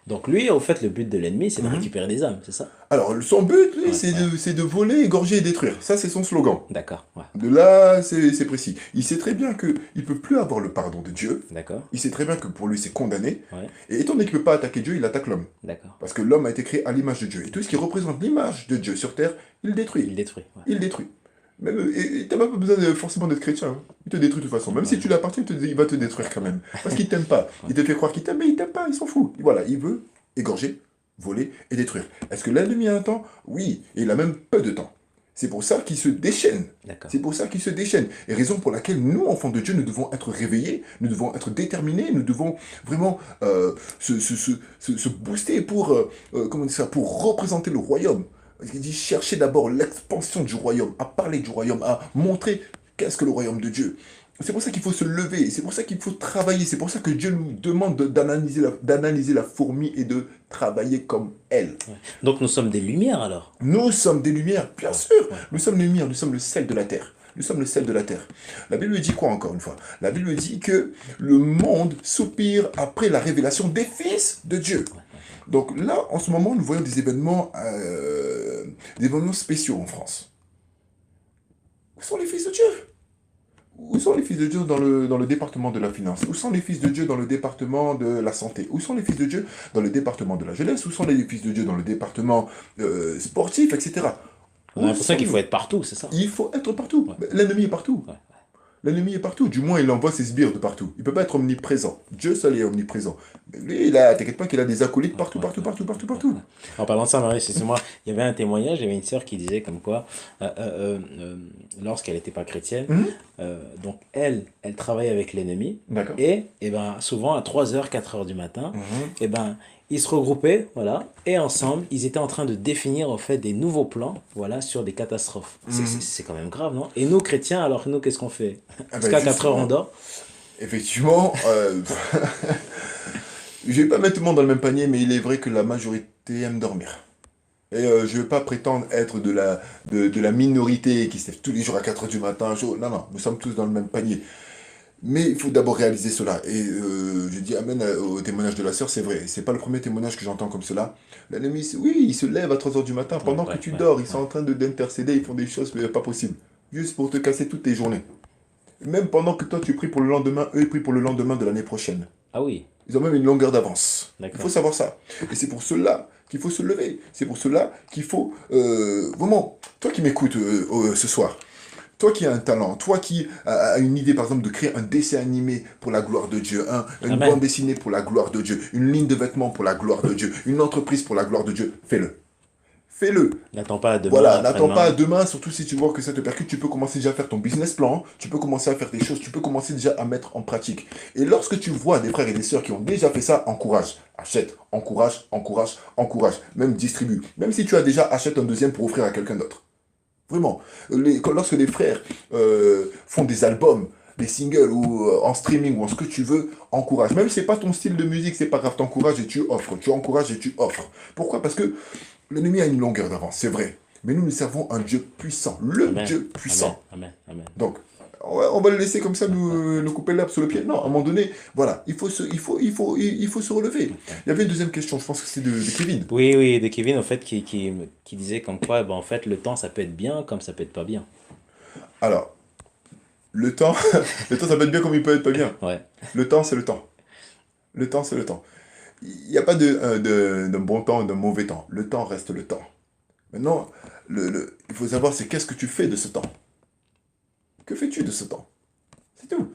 Donc lui, au fait, le but de l'ennemi, c'est de Mhm. récupérer des âmes, c'est ça? Alors son but, lui, Ouais, c'est de voler, égorger et détruire. Ça c'est son slogan. D'accord, ouais. De là, c'est précis. Il sait très bien qu'il ne peut plus avoir le pardon de Dieu. D'accord, Il sait très bien que pour lui c'est condamné. ouais, Et étant donné qu'il ne peut pas attaquer Dieu, il attaque l'homme. d'accord. Parce que l'homme a été créé à l'image de Dieu. Et tout ce qui représente l'image de Dieu sur terre, il détruit. Il détruit, ouais. Il détruit. Même, et t'as même pas besoin forcément d'être chrétien. Hein. Il te détruit de toute façon. Même si Ouais. tu l'appartiens, il va te détruire quand même. Parce qu'il t'aime pas. Il te fait croire qu'il t'aime, mais il t'aime pas, il s'en fout. Voilà, il veut égorger, voler et détruire. Est-ce que l'ennemi a un temps? Oui, et il a même peu de temps. C'est pour ça qu'il se déchaîne. D'accord. C'est pour ça qu'il se déchaîne. Et raison pour laquelle nous, enfants de Dieu, nous devons être réveillés, nous devons être déterminés, nous devons vraiment se booster comment dire ça, pour représenter le royaume. Il dit chercher d'abord l'expansion du royaume, à parler du royaume, à montrer qu'est-ce que le royaume de Dieu. C'est pour ça qu'il faut se lever, c'est pour ça qu'il faut travailler, c'est pour ça que Dieu nous demande d'analyser la fourmi et de travailler comme elle. Ouais. Donc nous sommes des lumières alors. Nous sommes des lumières, bien Ouais, sûr. ouais, Nous sommes les lumières, nous sommes le sel de la terre. Nous sommes le sel de la terre. La Bible dit quoi encore une fois? La Bible dit que le monde soupire après la révélation des fils de Dieu. ouais, ouais. Donc là, en ce moment, nous voyons des événements spéciaux en France. Où sont les fils de Dieu? Où sont les fils de Dieu dans le département de la finance? Où sont les fils de Dieu dans le département de la santé? Où sont les fils de Dieu dans le département de la jeunesse? Où sont les fils de Dieu dans le département sportif, etc. On a Où l'impression qu'il faut sommes-nous? être partout, c'est ça? Il faut être partout. Ouais, L'ennemi est partout. ouais. L'ennemi est partout. Du moins, il envoie ses sbires de partout. Il ne peut pas être omniprésent. Dieu seul est omniprésent. Mais lui, t'inquiète pas qu'il a des acolytes Ouais, partout, ouais, partout, ouais, partout, partout, ouais, partout. ouais. En parlant de ça, Marie, excuse-moi, il y avait un témoignage, il y avait une sœur qui disait comme quoi, lorsqu'elle n'était pas chrétienne, Mhm. donc elle travaillait avec l'ennemi, D'accord. et ben, souvent à 3 heures 4 heures du matin, Mhm. et ben, ils se regroupaient, voilà, et ensemble, ils étaient en train de définir en fait des nouveaux plans, voilà, sur des catastrophes. Mhm. C'est quand même grave, non? Et nous, chrétiens, alors nous, qu'est-ce qu'on fait? Ah ben Jusqu'à 4 heures, on justement, dort? effectivement, je vais pas mettre tout le monde dans le même panier, mais il est vrai que la majorité aime dormir. Et je ne veux pas prétendre être de la minorité qui se lève tous les jours à 4 heures du matin. Non, non, nous sommes tous dans le même panier. Mais il faut d'abord réaliser cela. Et je dis amen au témoignage de la sœur, c'est vrai. C'est pas le premier témoignage que j'entends comme cela. L'ennemi, oui, il se lève à 3 heures du matin. Ouais, Pendant que ouais, tu ouais, dors, ils sont ouais. en train d'intercéder, ils font des choses pas possibles. Juste pour te casser toutes tes journées. Même pendant que toi tu pries pour le lendemain, eux ils prient pour le lendemain de l'année prochaine. Ah oui, Ils ont même une longueur d'avance. Il faut d'accord. savoir ça. Et c'est pour cela qu'il faut se lever. C'est pour cela qu'il faut... vraiment, toi qui m'écoutes ce soir, toi qui as un talent, toi qui as une idée par exemple de créer un dessin animé pour la gloire de Dieu, une bande Amen. dessinée pour la gloire de Dieu, une ligne de vêtements pour la gloire de Dieu, une entreprise pour la gloire de Dieu, fais-le. Fais-le. N'attends pas à demain, Voilà, n'attends pas à après-demain. demain, surtout si tu vois que ça te percute, tu peux commencer déjà à faire ton business plan, tu peux commencer à faire des choses, tu peux commencer déjà à mettre en pratique. Et lorsque tu vois des frères et des sœurs qui ont déjà fait ça, encourage, achète, encourage, encourage, encourage, même distribue. Même si tu as déjà, achète un deuxième pour offrir à quelqu'un d'autre. Vraiment. Lorsque les frères font des albums, des singles ou en streaming ou en ce que tu veux, encourage. Même si c'est pas ton style de musique, c'est pas grave, t'encourages et tu offres. Tu encourages et tu offres. Pourquoi? Parce que l'ennemi a une longueur d'avance, c'est vrai. Mais nous servons un Dieu puissant, le Amen. Dieu Amen. puissant. Amen. Amen. Donc, on va le laisser comme ça Ouais, ouais, nous couper l'herbe sous le pied. Non, à un moment donné, voilà, il faut se relever. ouais. Il y avait une deuxième question, je pense que c'est de Kevin. Oui, oui, de Kevin, en fait, qui disait comme quoi, ben, en fait, le temps, ça peut être bien, comme ça peut être pas bien. Alors, le temps, le temps, ça peut être bien comme il peut être pas bien. Ouais. Le temps, c'est le temps. Le temps, c'est le temps. Il n'y a pas d'un bon temps et d'un mauvais temps. Le temps reste le temps. Maintenant, il faut savoir, c'est qu'est-ce que tu fais de ce temps? Que fais-tu de ce temps? C'est tout.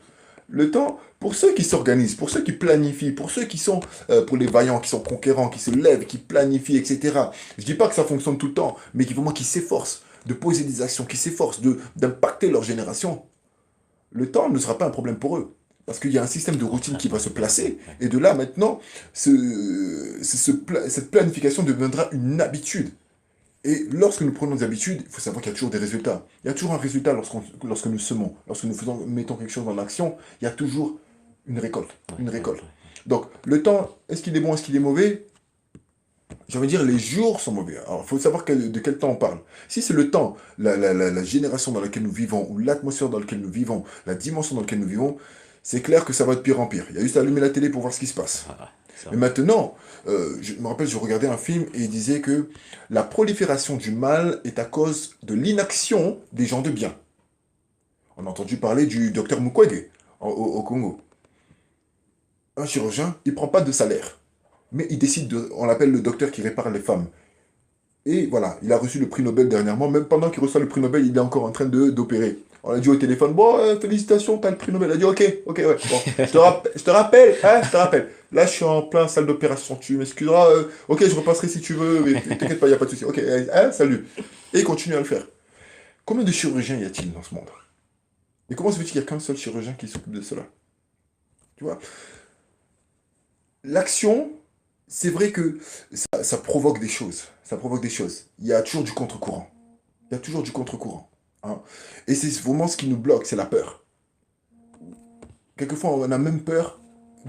Le temps, pour ceux qui s'organisent, pour ceux qui planifient, pour ceux qui sont, pour les vaillants, qui sont conquérants, qui se lèvent, qui planifient, etc. Je dis pas que ça fonctionne tout le temps, mais qui vraiment qui s'efforcent de poser des actions, qui s'efforcent d'impacter leur génération. Le temps ne sera pas un problème pour eux. Parce qu'il y a un système de routine Ouais, qui va se ouais, ouais, placer, ouais. et de là maintenant, cette planification deviendra une habitude. Et lorsque nous prenons des habitudes, il faut savoir qu'il y a toujours des résultats. Il y a toujours un résultat lorsque nous semons, lorsque mettons quelque chose en action, il y a toujours une récolte. Ouais, Une ouais, récolte. ouais. Donc, le temps, est-ce qu'il est bon, est-ce qu'il est mauvais? J'ai envie de dire, les jours sont mauvais. Alors, il faut savoir de quel temps on parle. Si c'est le temps, la génération dans laquelle nous vivons, ou l'atmosphère dans laquelle nous vivons, la dimension dans laquelle nous vivons, c'est clair que ça va de pire en pire. Il y a juste à allumer la télé pour voir ce qui se passe. Ah, ouais, c'est Mais vrai. maintenant, je me rappelle, je regardais un film et il disait que la prolifération du mal est à cause de l'inaction des gens de bien. On a entendu parler du docteur Mukwege au Congo. Un chirurgien, il prend pas de salaire. Mais il décide on l'appelle le docteur qui répare les femmes. Et voilà, il a reçu le prix Nobel dernièrement. Même pendant qu'il reçoit le prix Nobel, il est encore en train d'opérer. On a dit au téléphone, bon, félicitations, t'as le prix Nobel. Il a dit, ok, ok, ouais, bon, je te rappelle, hein, je te rappelle. Là, je suis en plein salle d'opération, tu m'excuseras. Ok, je repasserai si tu veux, mais t'inquiète pas, il n'y a pas de souci. Ok, hein, salut. Et il continue à le faire. Combien de chirurgiens y a-t-il dans ce monde? Et comment se fait-il qu'il n'y a qu'un seul chirurgien qui s'occupe de cela? Tu vois? L'action, c'est vrai que ça provoque des choses. Ça provoque des choses. Il y a toujours du contre-courant. Il y a toujours du contre-courant. Hein. Et c'est vraiment ce qui nous bloque, c'est la peur. quelquefois, on a même peur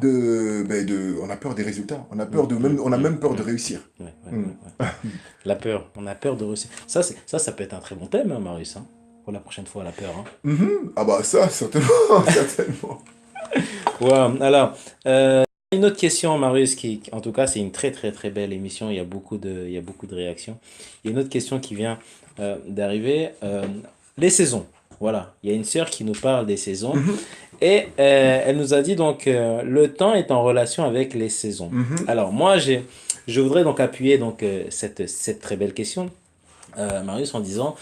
on a peur des résultats. On a peur on a même peur de réussir. Ouais, ouais, Hmm. ouais, ouais. La peur, on a peur de réussir. Ça peut être un très bon thème, hein, Marius, hein, pour la prochaine fois, la peur. Hein. Mhm. Ah bah ça, certainement, certainement. Ouais, alors, une autre question, Marius, en tout cas, c'est une très très très belle émission. Il y a beaucoup de réactions. Il y a une autre question qui vient d'arriver. Les saisons. Voilà, il y a une sœur qui nous parle des saisons Mhm, et elle nous a dit donc le temps est en relation avec les saisons. mhm, Alors moi, je voudrais donc appuyer donc cette très belle question, Marius, en disant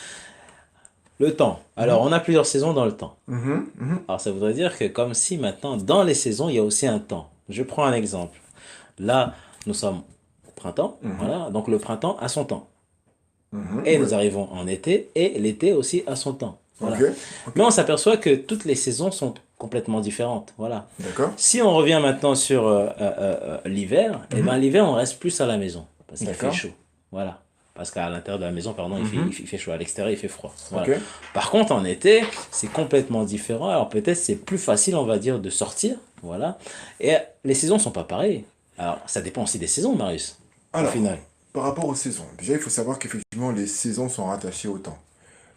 le temps. Alors, mhm, on a plusieurs saisons dans le temps. mhm, mhm, Alors, ça voudrait dire que comme si maintenant, dans les saisons, il y a aussi un temps. Je prends un exemple. Là, nous sommes au printemps, mhm, voilà, donc le printemps a son temps. Et mhm, nous ouais. arrivons en été, et l'été aussi a son temps. Ok, Voilà. ok, Mais on s'aperçoit que toutes les saisons sont complètement différentes. Voilà. d'accord. Si on revient maintenant sur l'hiver, eh ben Mhm, l'hiver, on reste plus à la maison, parce qu'il fait d'accord. chaud. Voilà. Parce qu'à l'intérieur de la maison, pardon, Mhm, il fait chaud. À l'extérieur, il fait froid. ok, Voilà. Par contre, en été, c'est complètement différent. Alors peut-être c'est plus facile, on va dire, de sortir. Voilà. Et les saisons sont pas pareilles. Alors, ça dépend aussi des saisons, Marius, au alors, final. par rapport aux saisons, déjà il faut savoir qu'effectivement les saisons sont rattachées au temps.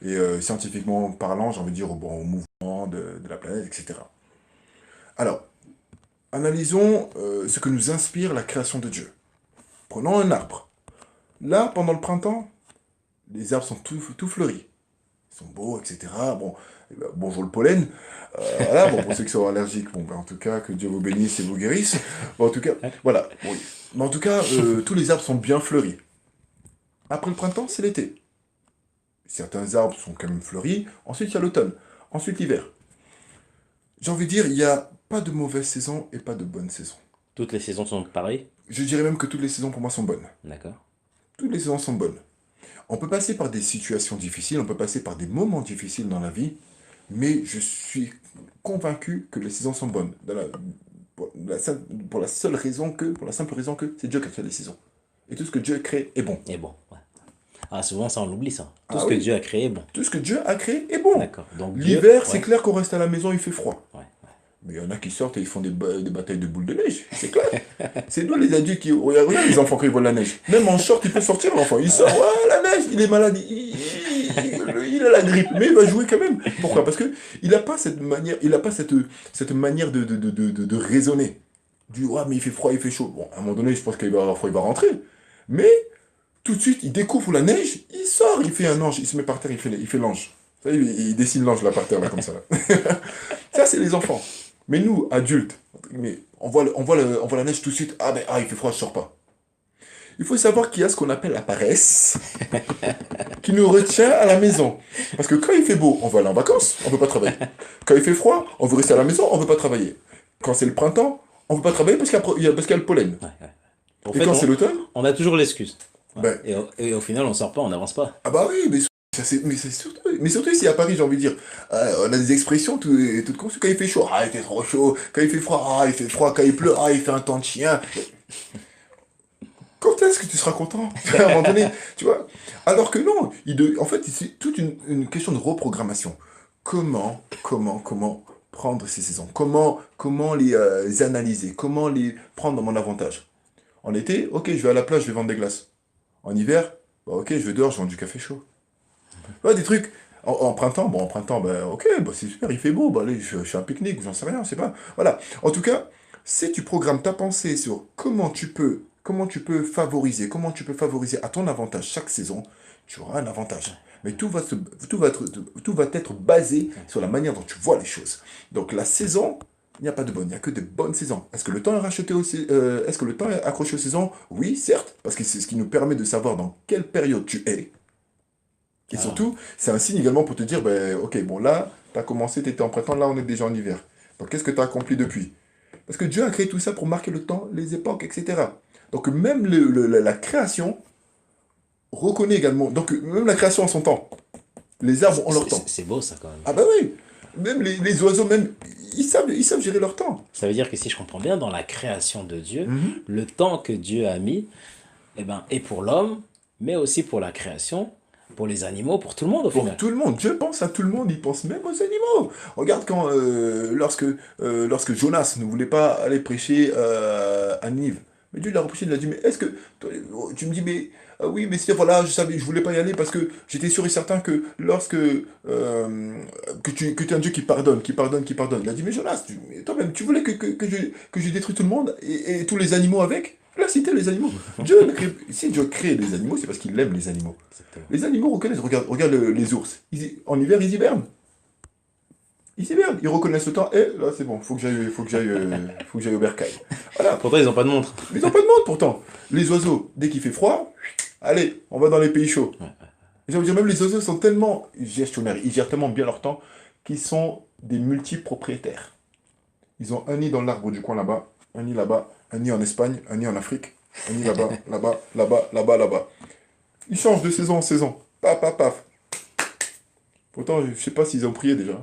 Et scientifiquement parlant, j'ai envie de dire au mouvement de la planète, etc. Alors, analysons ce que nous inspire la création de Dieu. Prenons un arbre. Là, pendant le printemps, les arbres sont tout fleuris. Ils sont beaux, etc. Bon, eh ben, bonjour le pollen. Voilà, bon, pour ceux qui sont allergiques, bon, ben, en tout cas, que Dieu vous bénisse et vous guérisse. Bon, en tout cas, voilà. Bon, mais en tout cas, tous les arbres sont bien fleuris. Après le printemps, c'est l'été. Certains arbres sont quand même fleuris. Ensuite, il y a l'automne. Ensuite, l'hiver. J'ai envie de dire, il n'y a pas de mauvaise saison et pas de bonne saison. Toutes les saisons sont pareilles. Je dirais même que toutes les saisons pour moi sont bonnes. D'accord. Toutes les saisons sont bonnes. On peut passer par des situations difficiles, on peut passer par des moments difficiles dans la vie, mais je suis convaincu que les saisons sont bonnes. Pour la seule raison que, pour la simple raison que c'est Dieu qui a créé les saisons. Et tout ce que Dieu a créé est bon. Et bon. Ouais. Ah, souvent, ça, on l'oublie, ça. Tout Ah ce que oui, Dieu a créé est bon. tout ce que Dieu a créé est bon. D'accord. Donc Dieu, L'hiver, c'est ouais. clair qu'on reste à la maison, il fait froid. Ouais. Mais il y en a qui sortent et ils font des batailles de boules de neige, c'est clair. C'est nous les adultes qui... Regarde, regarde les enfants quand ils voient la neige. Même en short, il peut sortir l'enfant. Il sort, ouais, la neige, il est malade, il a la grippe, mais il va jouer quand même. Pourquoi? Parce que il n'a pas cette manière, il a pas cette manière de raisonner. Du, ouais, mais il fait froid, il fait chaud. Bon, à un moment donné, je pense qu'il va avoir froid, il va rentrer. Mais tout de suite, il découvre la neige, il sort, il fait un ange, il se met par terre, il fait l'ange. Vous savez, il dessine l'ange là par terre, là, comme ça. Là. Ça, c'est les enfants. Mais nous, adultes, mais on voit la neige tout de suite. Ah, ben, ah, il fait froid, je sors pas. Il faut savoir qu'il y a ce qu'on appelle la paresse qui nous retient à la maison. Parce que quand il fait beau, on va aller en vacances, on ne veut pas travailler. Quand il fait froid, on veut rester à la maison, on ne veut pas travailler. Quand c'est le printemps, on ne veut pas travailler parce qu'il y a le pollen. Ouais, ouais. En Et fait, quand c'est l'automne, on a toujours l'excuse. Ouais. ben, Et au final, on sort pas, on n'avance pas. ah bah oui, mais surtout ici à Paris, j'ai envie de dire, on a des expressions toutes conçues. Quand il fait chaud, ah, il fait trop chaud. Quand il fait froid, ah, il fait froid. Quand il pleut, ah, il fait un temps de chien. Quand est-ce que tu seras content? À un moment donné, tu vois? Alors que non, en fait, c'est toute une question de reprogrammation. Comment prendre ces saisons? Comment les analyser? Comment les prendre dans mon avantage? En été, ok, je vais à la plage, je vais vendre des glaces. En hiver, bah, ok, je vais dehors, je vends du café chaud. Ouais, des trucs. En printemps, bah, ok, bah, c'est super, il fait beau, bah, allez, je fais un pique-nique, ou j'en sais rien, je sais pas. Voilà. En tout cas, si tu programmes ta pensée sur comment tu peux favoriser à ton avantage chaque saison, tu auras un avantage. Mais tout va être basé sur la manière dont tu vois les choses. Donc la saison, il n'y a pas de bonne, il n'y a que de bonnes saisons. Est-ce que le temps est est-ce que le temps est accroché aux saisons? Oui, certes, parce que c'est ce qui nous permet de savoir dans quelle période tu es. Et Ah, surtout, c'est un signe également pour te dire, ben, ok, bon là, tu as commencé, tu étais en printemps, là on est déjà en hiver. Donc qu'est-ce que tu as accompli depuis? Parce que Dieu a créé tout ça pour marquer le temps, les époques, etc. Donc même la création reconnaît également, donc même la création a son temps. Les arbres ont leur temps. c'est beau ça quand même. Ah bah oui, même les oiseaux, même, ils savent gérer leur temps. Ça veut dire que si je comprends bien, dans la création de Dieu, Mhm. le temps que Dieu a mis, eh ben, est pour l'homme, mais aussi pour la création. Pour les animaux, pour tout le monde au Pour final. tout le monde, Dieu pense à tout le monde, il pense même aux animaux. Regarde lorsque Jonas ne voulait pas aller prêcher à Nive, mais Dieu l'a reproché, il a dit, mais est-ce que, tu me dis, mais oui, mais c'est voilà, je voulais pas y aller parce que j'étais sûr et certain que que tu es un Dieu qui pardonne, qui pardonne, qui pardonne. Il a dit, mais Jonas, mais toi-même, tu voulais que je détruise tout le monde et tous les animaux avec? Là, c'était les animaux. Si Dieu crée les animaux, c'est parce qu'il aime les animaux. Exactement. Les animaux reconnaissent, regarde les ours. En hiver, ils hibernent. Ils hibernent. Ils reconnaissent le temps. Eh, là, c'est bon, faut que j'aille au bercail. Voilà. Pourtant, ils n'ont pas de montre. Mais ils n'ont pas de monde pourtant. Les oiseaux, dès qu'il fait froid, allez, on va dans les pays chauds. Ouais. Et j'ai envie de dire, même les oiseaux sont tellement gestionnaires, ils gèrent tellement bien leur temps qu'ils sont des multipropriétaires. Ils ont un nid dans l'arbre du coin là-bas, un nid là-bas, un nid en Espagne, un nid en Afrique, un nid là-bas, là-bas, là-bas, là-bas, là-bas. Ils changent de saison en saison. Paf, paf, paf. Pourtant, je sais pas s'ils ont prié déjà.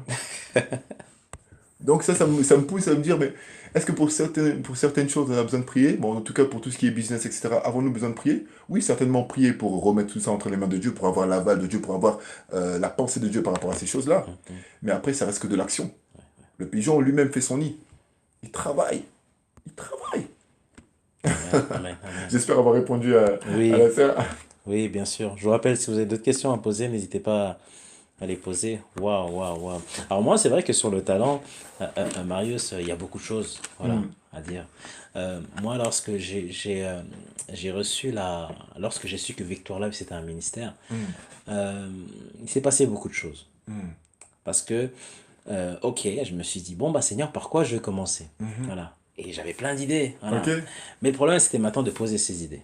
Donc ça me pousse à me dire, mais est-ce que pour certaines choses, on a besoin de prier? Bon, en tout cas, pour tout ce qui est business, etc., avons-nous besoin de prier? Oui, certainement prier pour remettre tout ça entre les mains de Dieu, pour avoir l'aval de Dieu, pour avoir la pensée de Dieu par rapport à ces choses-là. Mais après, ça reste que de l'action. Le pigeon lui-même fait son nid. Il travaille. Il travaille. Amen, amen, amen. J'espère avoir répondu à Oui, la sœur. oui, bien sûr. Je vous rappelle, si vous avez d'autres questions à poser, n'hésitez pas à les poser. Waouh, waouh, waouh. Alors moi, c'est vrai que sur le talent, Marius, il y a beaucoup de choses, voilà, Hmm, à dire. Moi, j'ai reçu lorsque j'ai su que Victoire Live c'était un ministère, hmm, il s'est passé beaucoup de choses. hmm, Parce que, ok, je me suis dit, bon, bah Seigneur, par quoi je vais commencer? mhm. Voilà. Et j'avais plein d'idées, Ok? voilà. Mais le problème, c'était maintenant de poser ces idées.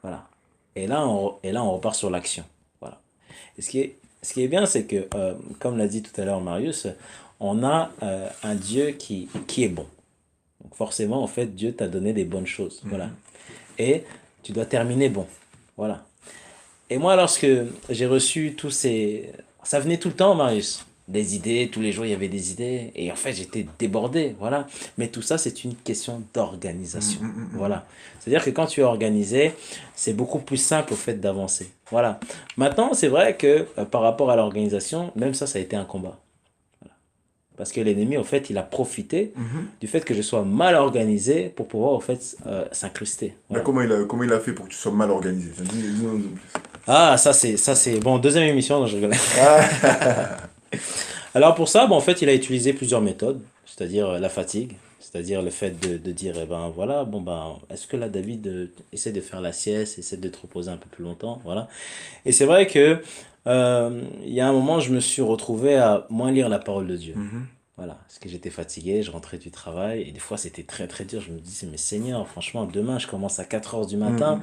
Voilà. Et là, on repart sur l'action. Voilà. Et ce qui est bien, c'est que, comme l'a dit tout à l'heure Marius, on a un Dieu qui est bon. Donc forcément, en fait, Dieu t'a donné des bonnes choses. Voilà. Mhm, Et tu dois terminer bon. Voilà. Et moi, lorsque j'ai reçu tous ces... Ça venait tout le temps, Marius. Des idées, tous les jours, il y avait des idées. Et en fait, j'étais débordé, voilà. Mais tout ça, c'est une question mhm, d'organisation. mhm, mhm. Voilà. C'est-à-dire que quand tu es organisé, c'est beaucoup plus simple au fait d'avancer. Voilà. Maintenant, c'est vrai que par rapport à l'organisation, même ça a été un combat. Parce que l'ennemi, au fait, il a profité Mhm. du fait que je sois mal organisé pour pouvoir, au fait, s'incruster. Mais Voilà. comment il a fait pour que tu sois mal organisé? Dis-nous en plus. Ah, ça c'est, bon, deuxième émission, non, je rigole. Ah. Alors pour ça, bon, en fait, il a utilisé plusieurs méthodes, c'est-à-dire la fatigue, c'est-à-dire le fait de dire, eh ben voilà, bon ben, est-ce que là David essaie de faire la sieste, essaie de te reposer un peu plus longtemps, voilà. Et c'est vrai que il y a un moment, je me suis retrouvé à moins lire la parole de Dieu. Mhm, Voilà, parce que j'étais fatigué, je rentrais du travail, et des fois c'était très très dur. Je me disais, mais Seigneur, franchement, demain je commence à 4 heures du matin, mhm.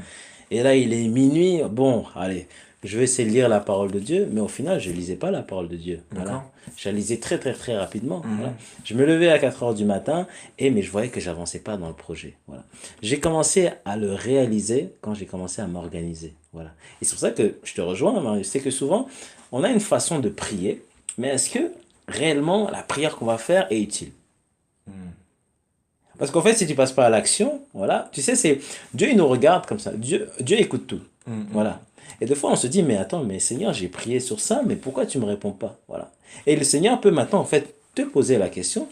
et là il est minuit. Bon, allez, je vais essayer de lire la parole de Dieu, mais au final, je lisais pas la parole de Dieu. Voilà, D'accord. je la lisais très très très rapidement. Voilà, Mhm, je me levais à 4 heures du matin, mais je voyais que j'avançais pas dans le projet. Voilà, j'ai commencé à le réaliser quand j'ai commencé à m'organiser. Voilà, et c'est pour ça que je te rejoins, Marius, c'est que souvent, on a une façon de prier, mais est-ce que réellement la prière qu'on va faire est utile? mhm, Parce qu'en fait, si tu passes pas à l'action, voilà, tu sais, c'est Dieu, il nous regarde comme ça. Dieu écoute tout. mhm, Voilà. Et des fois, on se dit, mais attends, mais Seigneur, j'ai prié sur ça, mais pourquoi tu me réponds pas? Voilà. Et le Seigneur peut maintenant, en fait, te poser la question,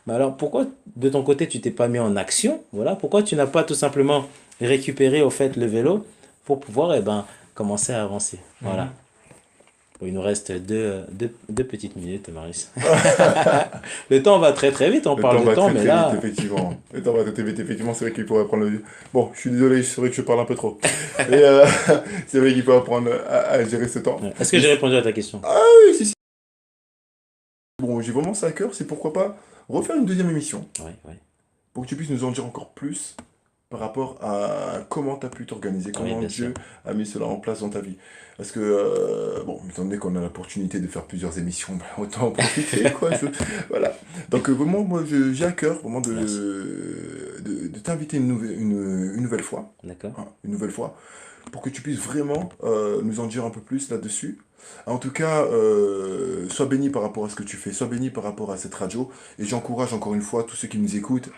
mais alors pourquoi de ton côté, tu t'es pas mis en action? Voilà. Pourquoi tu n'as pas tout simplement récupéré, au fait, le vélo pour pouvoir, eh ben, commencer à avancer? Voilà. mhm. Bon, il nous reste deux petites minutes, Marius. Le temps va très très vite, on Le parle temps de va temps, très mais très vite, là, effectivement. Le temps va très très vite, effectivement. C'est vrai qu'il pourrait prendre le... Bon, je suis désolé, c'est vrai que je parle un peu trop. Et c'est vrai qu'il peut apprendre à gérer ce temps. est-ce que Mais j'ai répondu à ta question? ah oui, si, si. Bon, j'ai vraiment ça à cœur, c'est pourquoi pas refaire une deuxième émission Oui, oui, pour que tu puisses nous en dire encore plus par rapport à comment tu as pu t'organiser, oui, comment bien sûr. Dieu a mis cela en place dans ta vie. Parce que, bon, étant donné qu'on a l'opportunité de faire plusieurs émissions, ben, autant en profiter, quoi. Voilà. Donc, vraiment, moi, j'ai à cœur vraiment Merci. de t'inviter une nouvelle fois, D'accord. hein, une nouvelle fois, pour que tu puisses vraiment nous en dire un peu plus là-dessus. En tout cas, sois béni par rapport à ce que tu fais, sois béni par rapport à cette radio, et j'encourage encore une fois tous ceux qui nous écoutent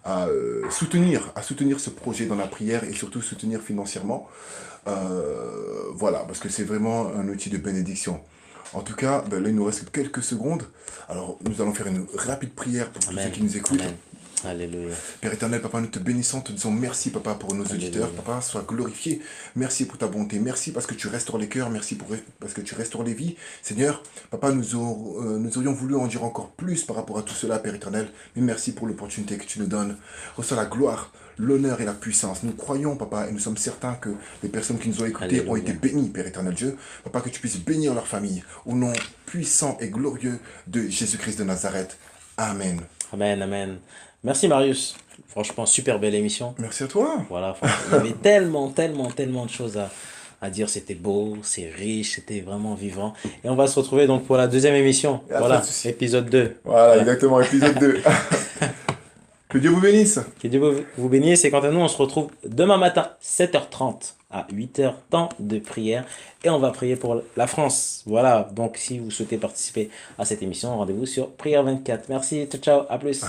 à soutenir ce projet dans la prière et surtout soutenir financièrement. Voilà, parce que c'est vraiment un outil de bénédiction. En tout cas, ben là, il nous reste quelques secondes. Alors, nous allons faire une rapide prière pour tous ceux Amen. qui nous écoutent. Amen. Alléluia. Père éternel, papa, nous te bénissons, te disons merci, papa, pour nos auditeurs. Alléluia. Papa, sois glorifié. Merci pour ta bonté. Merci parce que tu restaures les cœurs. Merci parce que tu restaures les vies. Seigneur, papa, nous aurions voulu en dire encore plus par rapport à tout cela, Père éternel. Mais merci pour l'opportunité que tu nous donnes. Reçois la gloire, l'honneur et la puissance. Nous croyons, papa, et nous sommes certains que les personnes qui nous ont écoutés ont été Alléluia. bénies, Père éternel Dieu. Papa, que tu puisses bénir leur famille. Au nom puissant et glorieux de Jésus-Christ de Nazareth. Amen. Amen. Amen. Merci Marius. Franchement, super belle émission. Merci à toi. Voilà, franchement, il y avait tellement, tellement, tellement de choses à dire. C'était beau, c'est riche, c'était vraiment vivant. Et on va se retrouver donc pour la deuxième émission. Y a pas Voilà, de souci. épisode 2. Voilà, Voilà. exactement, épisode 2. Que Dieu vous bénisse. Que Dieu vous bénisse. Et quant à nous, on se retrouve demain matin, 7h30 à 8h, temps de prière. Et on va prier pour la France. Voilà, donc si vous souhaitez participer à cette émission, rendez-vous sur Prière 24. Merci, ciao, ciao, à plus.